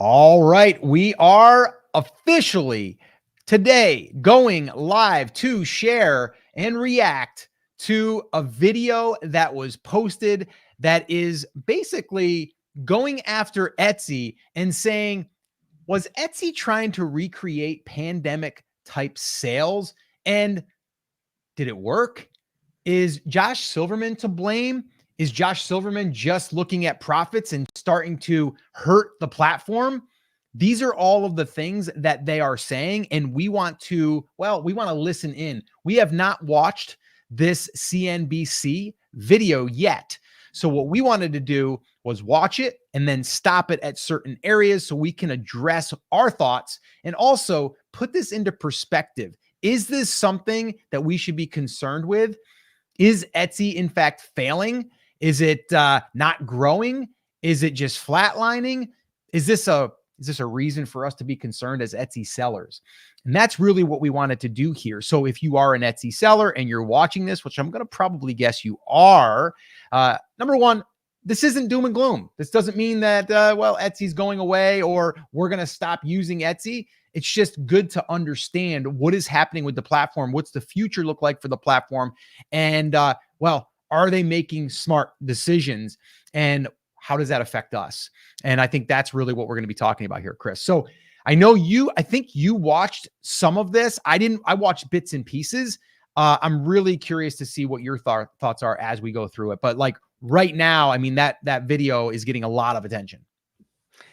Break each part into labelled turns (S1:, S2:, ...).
S1: All right, we are officially today going live to share and react to a video that was posted that is basically going after Etsy and saying, was Etsy trying to recreate pandemic type sales? And did it work? Is Josh Silverman to blame? Is Josh Silverman just looking at profits and starting to hurt the platform? These are all of the things that they are saying, and we want to listen in. We have not watched this CNBC video yet. So what we wanted to do was watch it and then stop it at certain areas so we can address our thoughts and also put this into perspective. Is this something that we should be concerned with? Is Etsy, in fact, failing? Is it not growing? Is it just flatlining? Is this a reason for us to be concerned as Etsy sellers? And that's really what we wanted to do here. So if you are an Etsy seller and you're watching this, which I'm going to probably guess you are, number one, this isn't doom and gloom. This doesn't mean that, Etsy's going away or we're going to stop using Etsy. It's just good to understand what is happening with the platform. What's the future look like for the platform? And, are they making smart decisions? And how does that affect us? And I think that's really what we're going to be talking about here, Chris. So I think you watched some of this. I watched bits and pieces. I'm really curious to see what your thoughts are as we go through it. But like right now, I mean, that video is getting a lot of attention.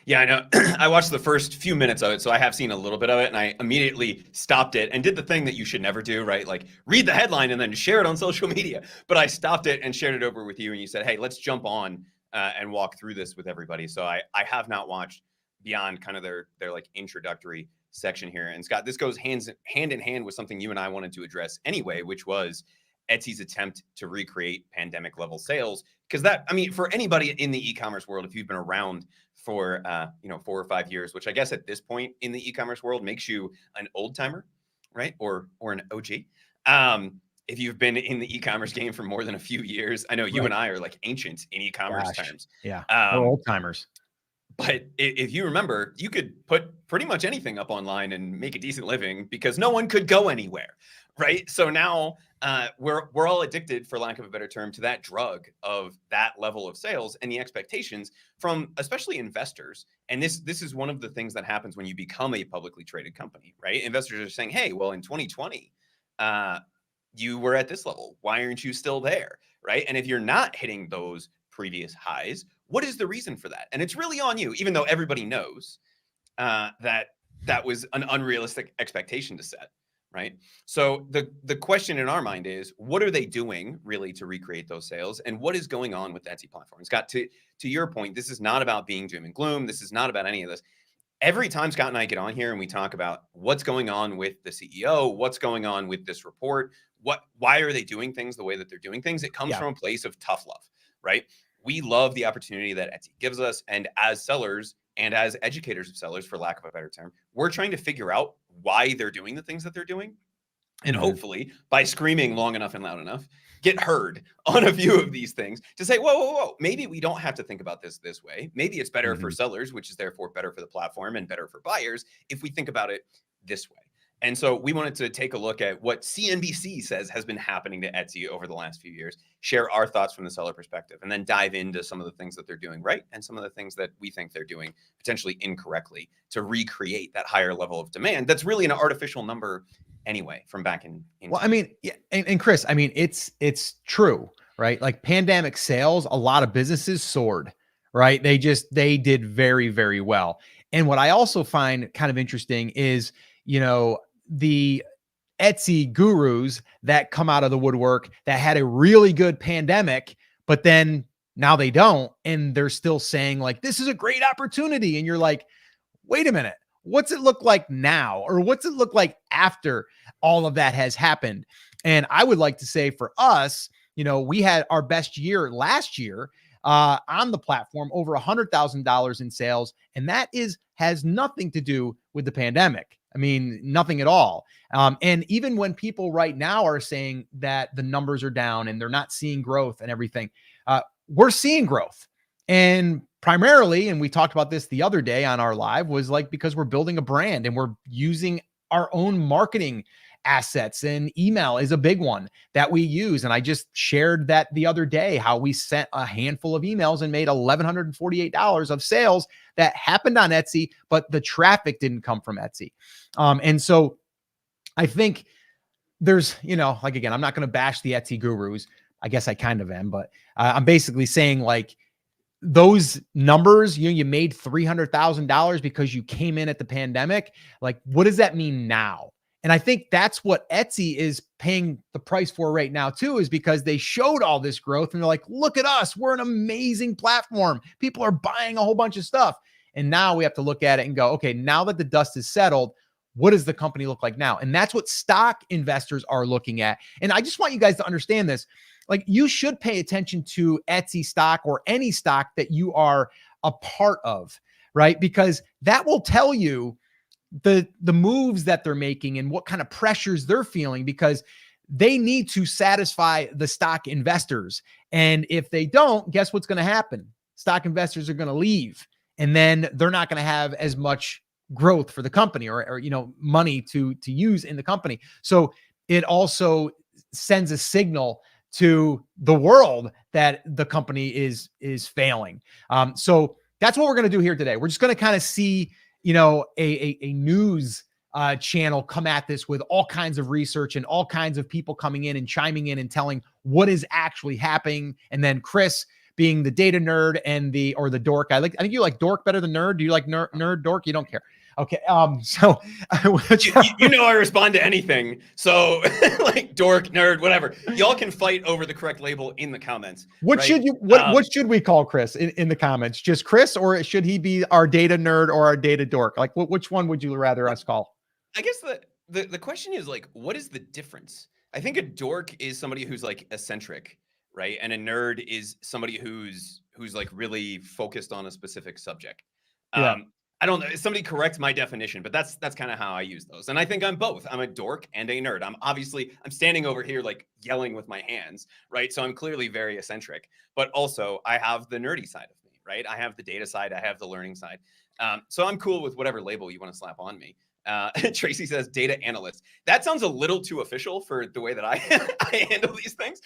S2: Yeah, I know. I watched the first few minutes of it, so I have seen a little bit of it, and I immediately stopped it and did the thing that you should never do, right? Like read the headline and then share it on social media. But I stopped it and shared it over with you, and you said, hey, let's jump on and walk through this with everybody. So I have not watched beyond kind of their like introductory section here. And Scott, this goes hand in hand with something you and I wanted to address anyway, which was Etsy's attempt to recreate pandemic level sales. Because for anybody in the e-commerce world, if you've been around for 4 or 5 years, which I guess at this point in the e-commerce world makes you an old timer, right? Or an OG. If you've been in the e-commerce game for more than a few years, I know you and I are like ancient in e-commerce terms.
S1: Yeah, we're old timers.
S2: But if you remember, you could put pretty much anything up online and make a decent living because no one could go anywhere, right? So now we're all addicted, for lack of a better term, to that drug of that level of sales and the expectations from especially investors. And this is one of the things that happens when you become a publicly traded company, right? Investors are saying, hey, well, in 2020, you were at this level. Why aren't you still there, right? And if you're not hitting those previous highs, what is the reason for that? And it's really on you, even though everybody knows that was an unrealistic expectation to set, right? So the question in our mind is, what are they doing really to recreate those sales? And what is going on with the Etsy platform? Scott, to your point, this is not about being doom and gloom. This is not about any of this. Every time Scott and I get on here and we talk about what's going on with the CEO, what's going on with this report, why are they doing things the way that they're doing things? It comes from a place of tough love, right? We love the opportunity that Etsy gives us. And as sellers and as educators of sellers, for lack of a better term, we're trying to figure out why they're doing the things that they're doing. And hopefully by screaming long enough and loud enough, get heard on a few of these things to say, whoa, maybe we don't have to think about this way. Maybe it's better for sellers, which is therefore better for the platform and better for buyers if we think about it this way. And so we wanted to take a look at what CNBC says has been happening to Etsy over the last few years, share our thoughts from the seller perspective, and then dive into some of the things that they're doing right and some of the things that we think they're doing potentially incorrectly to recreate that higher level of demand. That's really an artificial number anyway from back in.
S1: Well, I mean, yeah, and Chris, I mean, it's true, right? Like pandemic sales, a lot of businesses soared, right? They did very, very well. And what I also find kind of interesting is, the Etsy gurus that come out of the woodwork that had a really good pandemic, but then now they don't. And they're still saying like, this is a great opportunity. And you're like, wait a minute, what's it look like now? Or what's it look like after all of that has happened? And I would like to say for us, we had our best year last year on the platform, over $100,000 in sales. And that has nothing to do with the pandemic. I mean, nothing at all. And even when people right now are saying that the numbers are down and they're not seeing growth and everything, we're seeing growth. And primarily, and we talked about this the other day on our live, was like because we're building a brand and we're using our own marketing assets, and email is a big one that we use. And I just shared that the other day, how we sent a handful of emails and made $1,148 of sales that happened on Etsy, but the traffic didn't come from Etsy. And so I think there's, like, again, I'm not going to bash the Etsy gurus. I guess I kind of am, but I'm basically saying, like, those numbers, you made $300,000 because you came in at the pandemic. Like, what does that mean now? And I think that's what Etsy is paying the price for right now too, is because they showed all this growth and they're like, look at us, we're an amazing platform. People are buying a whole bunch of stuff. And now we have to look at it and go, okay, now that the dust is settled, what does the company look like now? And that's what stock investors are looking at. And I just want you guys to understand this. Like, you should pay attention to Etsy stock or any stock that you are a part of, right? Because that will tell you the moves that they're making and what kind of pressures they're feeling, because they need to satisfy the stock investors. And if they don't, guess what's going to happen? Stock investors are going to leave, and then they're not going to have as much growth for the company or money to use in the company. So it also sends a signal to the world that the company is failing. So that's what we're going to do here today. We're just going to kind of see, a news channel come at this with all kinds of research and all kinds of people coming in and chiming in and telling what is actually happening. And then Chris, being the data nerd and the dork. I think you like dork better than nerd. Do you like nerd dork? You don't care. Okay. So
S2: I respond to anything. So like dork, nerd, whatever. Y'all can fight over the correct label in the comments.
S1: What
S2: right?
S1: should we call Chris in the comments? Just Chris, or should he be our data nerd or our data dork? Like, which one would you rather us call?
S2: I guess the question is, like, what is the difference? I think a dork is somebody who's like eccentric, right? And a nerd is somebody who's like really focused on a specific subject.
S1: Yeah.
S2: I don't know. Somebody correct my definition, but that's kind of how I use those. And I think I'm both. I'm a dork and a nerd. I'm standing over here like yelling with my hands, right? So I'm clearly very eccentric, but also I have the nerdy side of me, right? I have the data side. I have the learning side. So I'm cool with whatever label you want to slap on me. Tracy says data analyst. That sounds a little too official for the way that I handle these things.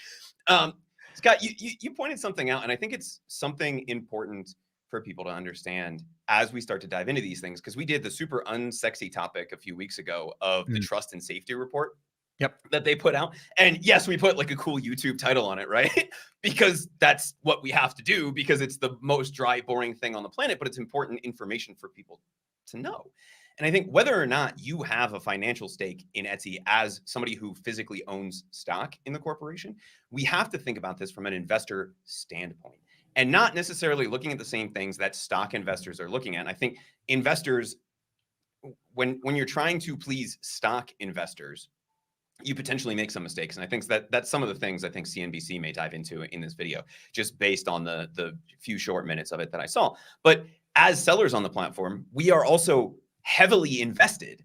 S2: Scott, you pointed something out, and I think it's something important for people to understand as we start to dive into these things, because we did the super unsexy topic a few weeks ago of the trust and safety report.
S1: Yep.
S2: That they put out. And yes, we put like a cool YouTube title on it, right? Because that's what we have to do, because it's the most dry, boring thing on the planet, but it's important information for people to know. And I think whether or not you have a financial stake in Etsy as somebody who physically owns stock in the corporation, we have to think about this from an investor standpoint, and not necessarily looking at the same things that stock investors are looking at. And I think investors, when you're trying to please stock investors, you potentially make some mistakes. And I think that's some of the things I think CNBC may dive into in this video, just based on the few short minutes of it that I saw. But as sellers on the platform, we are also heavily invested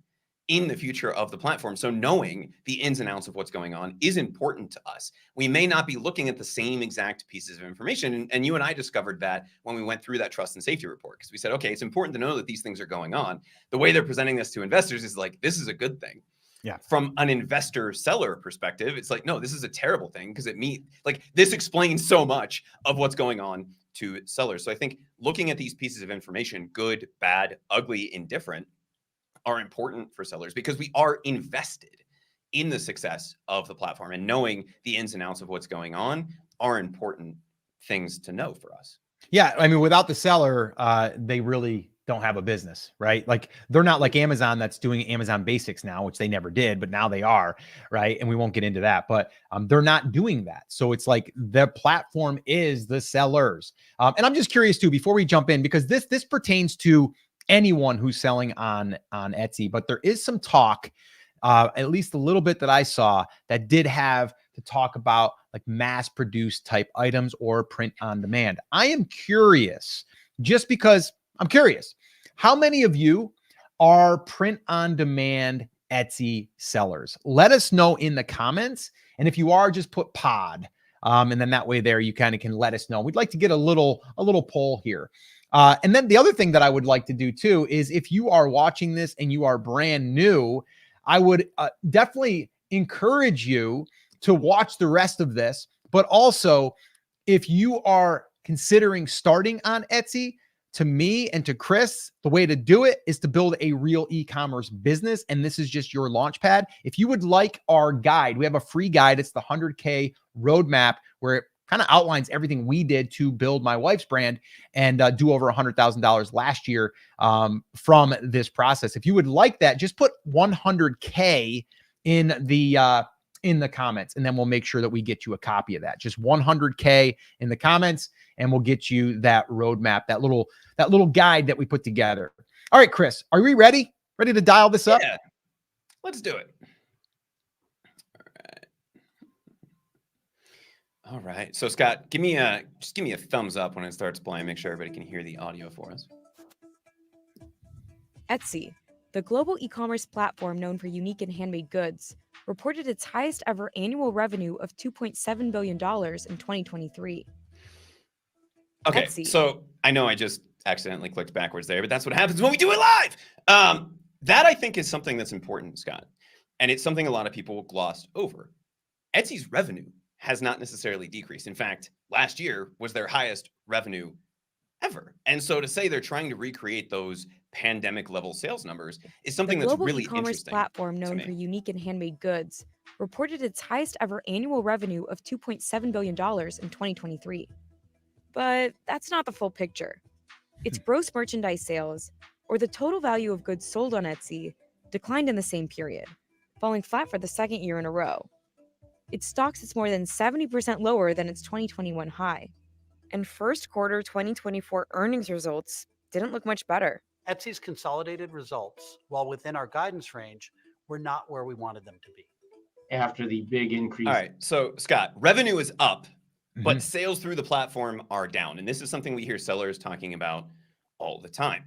S2: in the future of the platform. So knowing the ins and outs of what's going on is important to us. We may not be looking at the same exact pieces of information. And you and I discovered that when we went through that trust and safety report, because we said, okay, it's important to know that these things are going on. The way they're presenting this to investors is like, this is a good thing.
S1: Yeah.
S2: From an investor seller perspective, it's like, no, this is a terrible thing, because this explains so much of what's going on to sellers. So I think looking at these pieces of information, good, bad, ugly, indifferent, are important for sellers, because we are invested in the success of the platform, and knowing the ins and outs of what's going on are important things to know for us.
S1: Yeah. I mean, without the seller, they really don't have a business, right? Like, they're not like Amazon that's doing Amazon Basics now, which they never did, but now they are, right? And we won't get into that, but they're not doing that. So it's like the platform is the sellers. And I'm just curious too, before we jump in, because this pertains to anyone who's selling on Etsy, but there is some talk, at least a little bit that I saw, that did have to talk about like mass produced type items or print on demand. I am curious, just because I'm curious, how many of you are print on demand Etsy sellers? Let us know in the comments. And if you are, just put pod. And then that way there, you kind of can let us know. We'd like to get a little poll here. And then the other thing that I would like to do too is if you are watching this and you are brand new, I would definitely encourage you to watch the rest of this. But also, if you are considering starting on Etsy, to me and to Chris, the way to do it is to build a real e-commerce business. And this is just your launch pad. If you would like our guide, we have a free guide. It's the 100K roadmap, where it kind of outlines everything we did to build my wife's brand and do over $100,000 last year from this process. If you would like that, just put 100K in the comments, and then we'll make sure that we get you a copy of that. Just 100K in the comments, and we'll get you that roadmap, that little guide that we put together. All right, Chris, are we ready? Ready to dial this up?
S2: Yeah, let's do it. All right. So Scott, just give me a thumbs up when it starts playing. Make sure everybody can hear the audio for us.
S3: Etsy, the global e-commerce platform known for unique and handmade goods, reported its highest ever annual revenue of $2.7 billion in 2023.
S2: Okay,
S3: Etsy.
S2: So I know I just accidentally clicked backwards there, but that's what happens when we do it live. That I think is something that's important, Scott. And it's something a lot of people glossed over. Etsy's revenue has not necessarily decreased. In fact, last year was their highest revenue ever. And so to say they're trying to recreate those pandemic level sales numbers is something that's really
S3: e-commerce
S2: interesting.
S3: Platform known for unique and handmade goods reported its highest ever annual revenue of $2.7 billion in 2023. But that's not the full picture. Its gross merchandise sales, or the total value of goods sold on Etsy, declined in the same period, falling flat for the second year in a row. Its stock is more than 70% lower than its 2021 high. And first quarter 2024 earnings results didn't look much better.
S4: Etsy's consolidated results, while within our guidance range, were not where we wanted them to be.
S5: After the big increase.
S2: All right. So Scott, revenue is up, but sales through the platform are down. And this is something we hear sellers talking about all the time.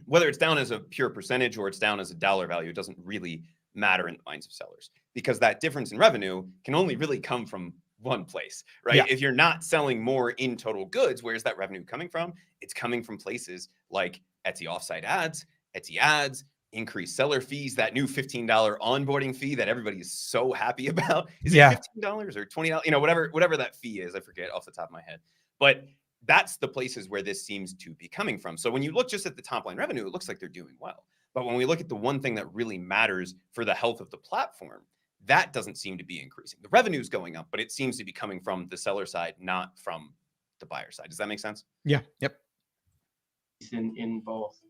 S2: Whether it's down as a pure percentage or it's down as a dollar value, it doesn't really matter in the minds of sellers, because that difference in revenue can only really come from one place, right?
S1: Yeah.
S2: If you're not selling more in total goods, where's that revenue coming from? It's coming from places like Etsy offsite ads, Etsy ads, increased seller fees, that new $15 onboarding fee that everybody is so happy about. Is it $15 or $20? You know, whatever that fee is, I forget off the top of my head. But that's the places where this seems to be coming from. So when you look just at the top line revenue, it looks like they're doing well. But when we look at the one thing that really matters for the health of the platform, that doesn't seem to be increasing. The revenue is going up, but it seems to be coming from the seller side, not from the buyer side. Does that make sense?
S1: Yeah. Yep.
S5: In both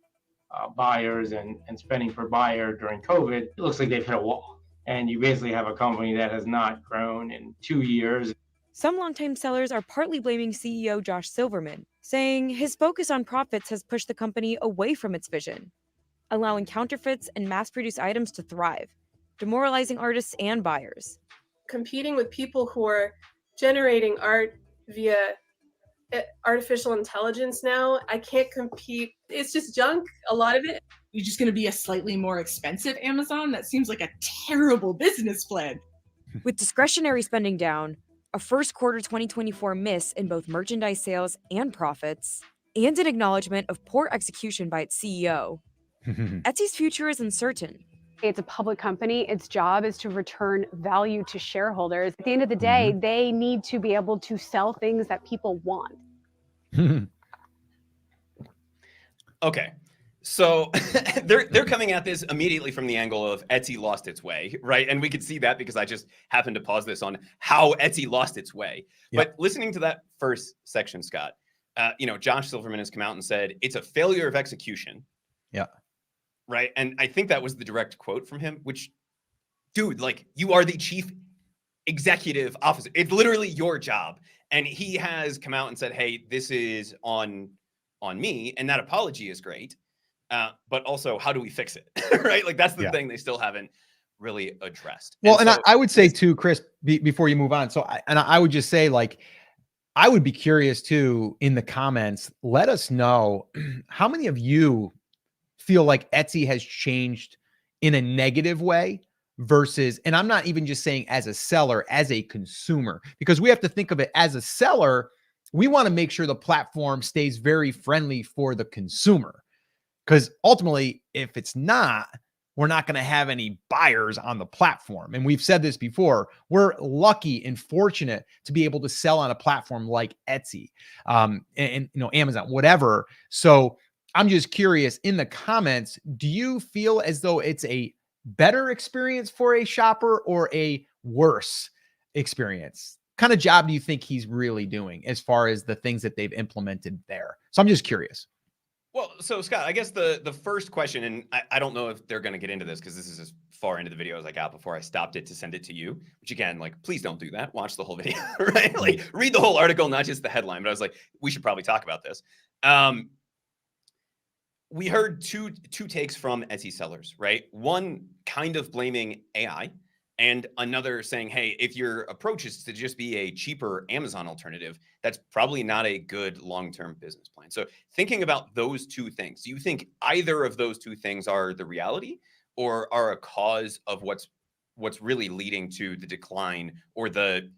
S5: buyers and spending per buyer during COVID, it looks like they've hit a wall. And you basically have a company that has not grown in 2 years.
S3: Some longtime sellers are partly blaming CEO Josh Silverman, saying his focus on profits has pushed the company away from its vision, allowing counterfeits and mass-produced items to thrive, demoralizing artists and buyers.
S6: Competing with people who are generating art via artificial intelligence now, I can't compete. It's just junk, a lot of it.
S7: You're just going to be a slightly more expensive Amazon? That seems like a terrible business plan.
S3: With discretionary spending down, a first quarter 2024 miss in both merchandise sales and profits, and an acknowledgement of poor execution by its CEO, Etsy's future is uncertain.
S8: It's a public company. Its job is to return value to shareholders. At the end of the day, they need to be able to sell things that people want.
S2: Okay. So they're coming at this immediately from the angle of Etsy lost its way, right? And we could see that because I just happened to pause this on how Etsy lost its way. Yep. But listening to that first section, Scott, Josh Silverman has come out and said it's a failure of execution.
S1: Yeah.
S2: Right. And I think that was the direct quote from him, which, dude, like, you are the chief executive officer. It's literally your job. And he has come out and said, hey, this is on me. And that apology is great. But also, how do we fix it? Right? Like, that's the thing they still haven't really addressed.
S1: Well, and I would say too, Chris, before you move on. So I would just say, like, I would be curious too, in the comments, let us know how many of you feel like Etsy has changed in a negative way versus, and I'm not even just saying as a seller, as a consumer, because we have to think of it as a seller. we want to make sure the platform stays very friendly for the consumer. Because ultimately, if it's not, we're not going to have any buyers on the platform. And we've said this before, we're lucky and fortunate to be able to sell on a platform like Etsy, and Amazon, whatever. So I'm just curious, in the comments, do you feel as though it's a better experience for a shopper or a worse experience? Kind of job do you think he's really doing as far as the things that they've implemented there? So I'm just curious.
S2: Well, so Scott, I guess the first question, and I don't know if they're going to get into this because this is as far into the video as I got before I stopped it to send it to you, which again, like, please don't do that. Watch the whole video, right? Like, read the whole article, not just the headline. But I was like, we should probably talk about this. We heard two takes from Etsy sellers, right? One kind of blaming AI, and another saying, hey, if your approach is to just be a cheaper Amazon alternative, that's probably not a good long-term business plan. So thinking about those two things, do you think either of those two things are the reality or are a cause of what's really leading to the decline or the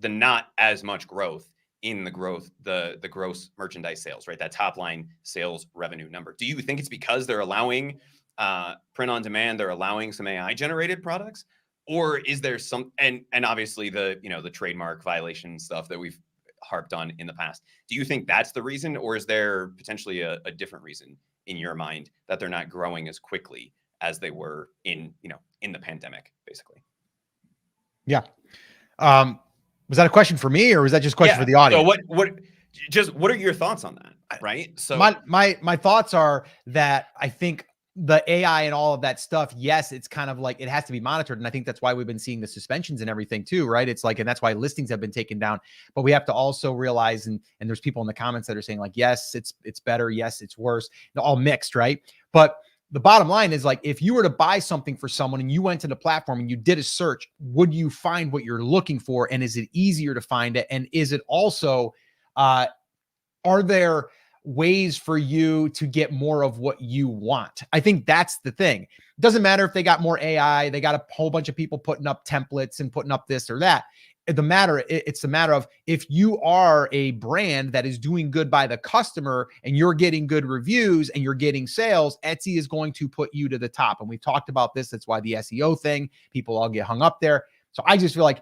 S2: not as much growth in the gross merchandise sales, right? That top line sales revenue number. Do you think it's because they're allowing print on demand, they're allowing some AI generated products? Or is there some, and obviously the trademark violation stuff that we've harped on in the past. Do you think that's the reason, or is there potentially a different reason in your mind that they're not growing as quickly as they were in the pandemic, basically?
S1: Yeah. Was that a question for me, or was that just a question for the audience?
S2: So what are your thoughts on that? Right. So
S1: my thoughts are that I think the AI and all of that stuff, yes, it's kind of like it has to be monitored. And I think that's why we've been seeing the suspensions and everything too, right? It's like, and that's why listings have been taken down. But we have to also realize, and there's people in the comments that are saying like, yes, it's better. Yes, it's worse. All mixed, right? But the bottom line is, like, if you were to buy something for someone and you went to the platform and you did a search, would you find what you're looking for? And is it easier to find it? And is it also, are there ways for you to get more of what you want? I think that's the thing. It doesn't matter if they got more AI, they got a whole bunch of people putting up templates and putting up this or that. It's the matter of, if you are a brand that is doing good by the customer and you're getting good reviews and you're getting sales, Etsy is going to put you to the top. And we've talked about this. That's why the SEO thing, people all get hung up there. So I just feel like,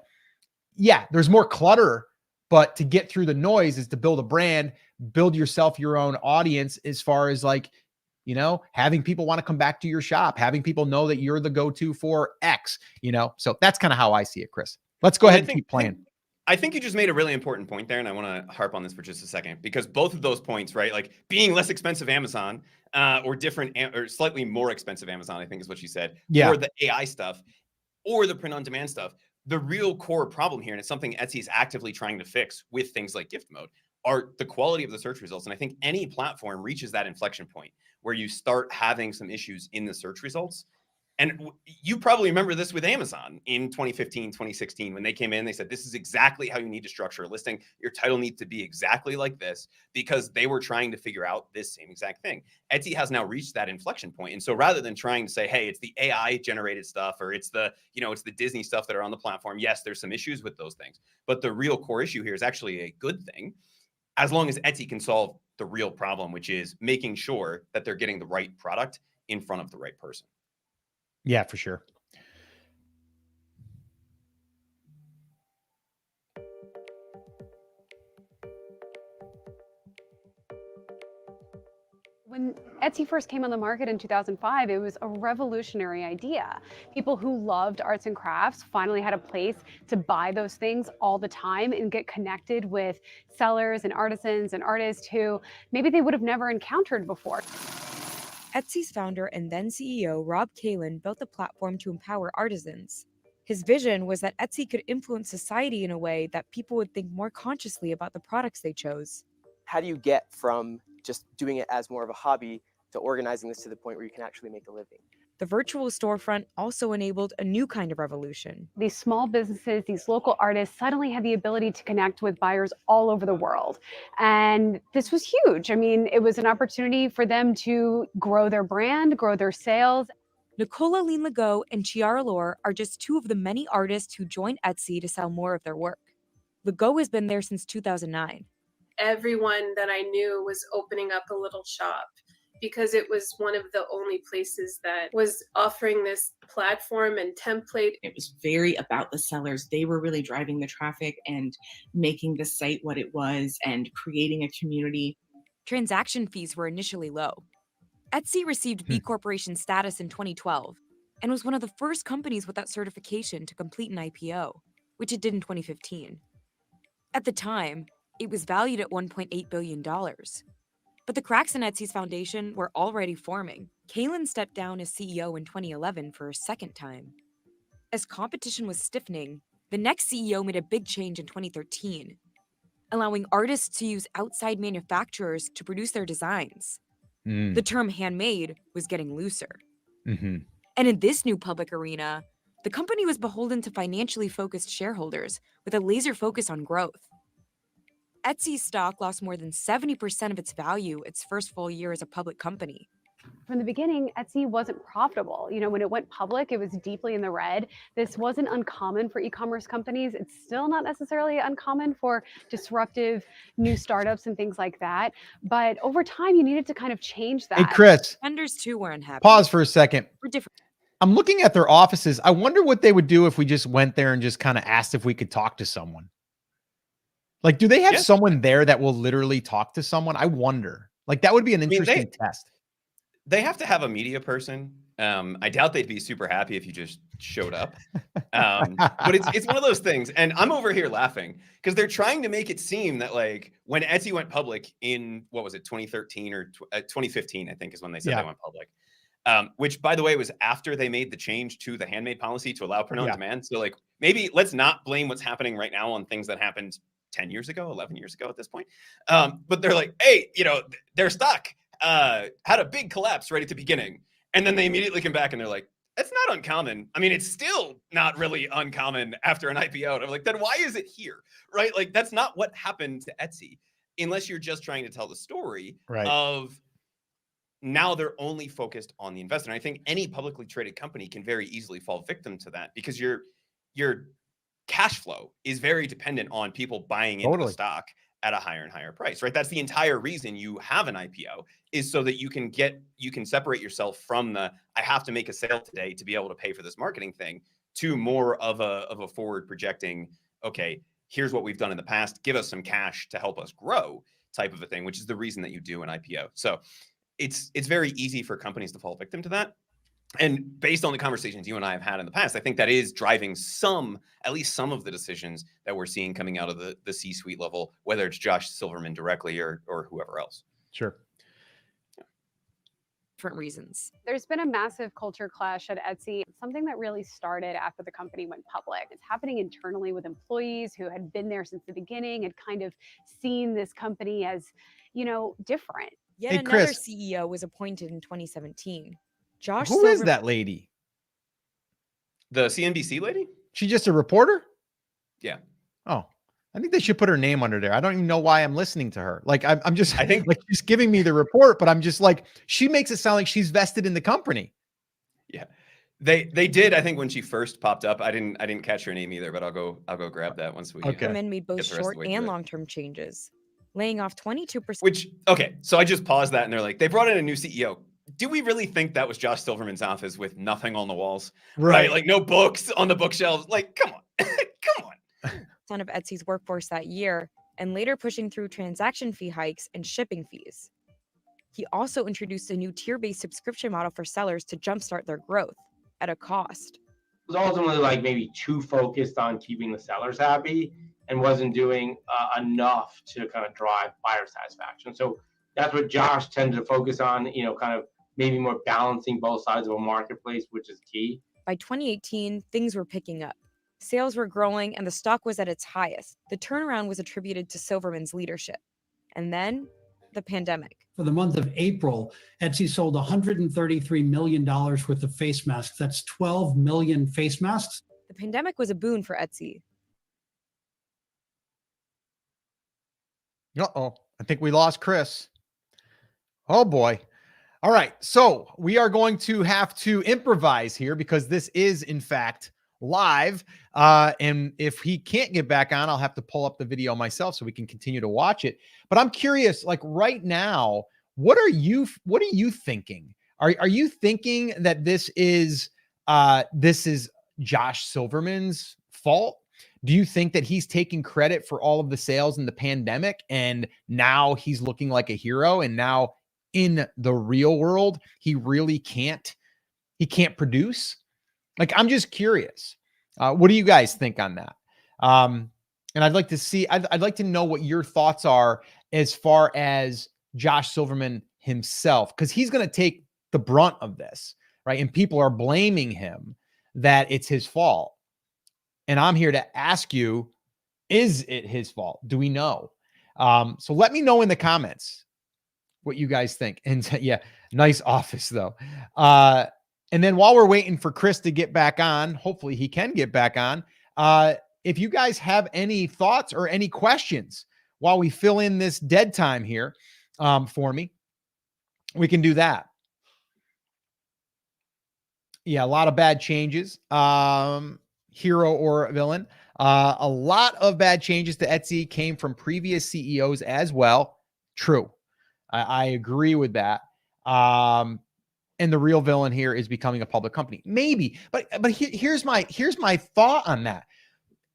S1: yeah, there's more clutter, but to get through the noise is to build a brand, build yourself your own audience, as far as like, having people want to come back to your shop, having people know that you're the go-to for X, so that's kind of how I see it, Chris. Let's go ahead and keep playing.
S2: I think you just made a really important point there, and I want to harp on this for just a second, because both of those points, right, like being less expensive Amazon, or different or slightly more expensive Amazon, I think is what you said,
S1: yeah,
S2: or the AI stuff, or the print on demand stuff. The real core problem here, and it's something Etsy is actively trying to fix with things like gift mode, are the quality of the search results. And I think any platform reaches that inflection point where you start having some issues in the search results. And you probably remember this with Amazon in 2015, 2016, when they came in, they said, this is exactly how you need to structure a listing. Your title needs to be exactly like this, because they were trying to figure out this same exact thing. Etsy has now reached that inflection point. And so rather than trying to say, hey, it's the AI generated stuff, or it's the Disney stuff that are on the platform, yes, there's some issues with those things. But the real core issue here is actually a good thing, as long as Etsy can solve the real problem, which is making sure that they're getting the right product in front of the right person.
S1: Yeah, for sure.
S8: When Etsy first came on the market in 2005, it was a revolutionary idea. People who loved arts and crafts finally had a place to buy those things all the time and get connected with sellers and artisans and artists who maybe they would have never encountered before.
S3: Etsy's founder and then CEO, Rob Kalin, built the platform to empower artisans. His vision was that Etsy could influence society in a way that people would think more consciously about the products they chose.
S9: How do you get from just doing it as more of a hobby to organizing this to the point where you can actually make a living?
S3: The virtual storefront also enabled a new kind of revolution.
S8: These small businesses, these local artists suddenly had the ability to connect with buyers all over the world. And this was huge. I mean, it was an opportunity for them to grow their brand, grow their sales.
S3: Nicola Lean Legault and Chiara Lore are just two of the many artists who joined Etsy to sell more of their work. Legault has been there since 2009.
S6: everyone that I knew was opening up a little shop because it was one of the only places that was offering this platform and template.
S7: It was very about the sellers. They were really driving the traffic and making the site what it was and creating a community.
S3: Transaction fees were initially low. Etsy received B Corporation status in 2012 and was one of the first companies with that certification to complete an IPO, which it did in 2015. At the time, it was valued at $1.8 billion. But the cracks in Etsy's foundation were already forming. Kalin stepped down as CEO in 2011 for a second time. As competition was stiffening, the next CEO made a big change in 2013, allowing artists to use outside manufacturers to produce their designs. The term handmade was getting looser. And in this new public arena, the company was beholden to financially focused shareholders with a laser focus on growth. Etsy's stock lost more than 70% of its value its first full year as a public company.
S8: From the beginning, Etsy wasn't profitable. You know, when it went public, it was deeply in the red. This wasn't uncommon for e-commerce companies. It's still not necessarily uncommon for disruptive new startups and things like that. But over time, you needed to kind of change that.
S1: Hey, Chris.
S3: Vendors too were unhappy.
S1: Pause for a second.
S3: For different.
S1: I'm looking at their offices. I wonder what they would do if we just went there and just kind of asked if we could talk to someone. Like, do they have someone there that will literally talk to someone? I wonder. Like, that would be an interesting test.
S2: They have to have a media person. I doubt they'd be super happy if you just showed up. But it's one of those things. And I'm over here laughing because they're trying to make it seem that, like, when Etsy went public in, what was it, 2013 or 2015, I think is when they said they went public. Which, by the way, was after they made the change to the handmade policy to allow print on demand. So, like, maybe let's not blame what's happening right now on things that happened 10 years ago, 11 years ago at this point. But they're like, hey, you know, they're stuck. Had a big collapse right at the beginning. And then they immediately come back and they're like, that's not uncommon. I mean, it's still not really uncommon after an IPO. And I'm like, then why is it here? Right? Like, that's not what happened to Etsy, unless you're just trying to tell the story of now they're only focused on the investor. And I think any publicly traded company can very easily fall victim to that because your cash flow is very dependent on people buying into the stock at a higher and higher price, right? That's the entire reason you have an IPO, is so that you can separate yourself from the, I have to make a sale today to be able to pay for this marketing thing, to more of a forward projecting, okay, here's what we've done in the past, give us some cash to help us grow type of a thing, which is the reason that you do an IPO. So it's very easy for companies to fall victim to that. And based on the conversations you and I have had in the past, I think that is driving at least some of the decisions that we're seeing coming out of the C-suite level, whether it's Josh Silverman directly or whoever else.
S1: Sure.
S3: Different reasons.
S8: There's been a massive culture clash at Etsy, something that really started after the company went public. It's happening internally with employees who had been there since the beginning and kind of seen this company as, you know, different.
S3: Yet another CEO was appointed in 2017. Josh
S1: Who is that lady?
S2: The CNBC lady?
S1: She just a reporter?
S2: Yeah.
S1: Oh, I think they should put her name under there. I don't even know why I'm listening to her. Like, I think like she's giving me the report, but I'm just like, she makes it sound like she's vested in the company.
S2: Yeah. They did, I think, when she first popped up. I didn't catch her name either, but I'll go grab that once we
S3: Men made both short and long-term changes, laying off 22%.
S2: Which, okay, so I just paused that and they're like, they brought in a new CEO. Do we really think that was Josh Silverman's office with nothing on the walls? Right? Like no books on the bookshelves. Like, come on. Come on.
S3: Ton of Etsy's workforce that year, and later pushing through transaction fee hikes and shipping fees. He also introduced a new tier-based subscription model for sellers to jumpstart their growth at a cost.
S5: It was ultimately like maybe too focused on keeping the sellers happy and wasn't doing enough to kind of drive buyer satisfaction. So that's what Josh tended to focus on, you know, kind of maybe more balancing both sides of a marketplace, which is key.
S3: By 2018, things were picking up. Sales were growing and the stock was at its highest. The turnaround was attributed to Silverman's leadership. And then the pandemic.
S10: For the month of April, Etsy sold $133 million worth of face masks. That's 12 million face masks.
S3: The pandemic was a boon for Etsy.
S1: Uh-oh. I think we lost Chris. Oh, boy. All right. So we are going to have to improvise here because this is, in fact, live. And if he can't get back on, I'll have to pull up the video myself so we can continue to watch it. But I'm curious, like right now, what are you thinking? Are you thinking that this is Josh Silverman's fault? Do you think that he's taking credit for all of the sales in the pandemic and now he's looking like a hero, and now in the real world he really can't produce? Like, I'm just curious. What do you guys think on that? And I'd like to see, I'd like to know what your thoughts are as far as Josh Silverman himself, because he's going to take the brunt of this, right? And people are blaming him that it's his fault. And I'm here to ask you, is it his fault? Do we know? So let me know in the comments what you guys think. And yeah, nice office though. And then while we're waiting for Chris to get back on, hopefully he can get back on. If you guys have any thoughts or any questions while we fill in this dead time here for me, we can do that. Yeah, a lot of bad changes. Hero or villain. A lot of bad changes to Etsy came from previous CEOs as well. True. I agree with that. And the real villain here is becoming a public company. Maybe, but here's my thought on that.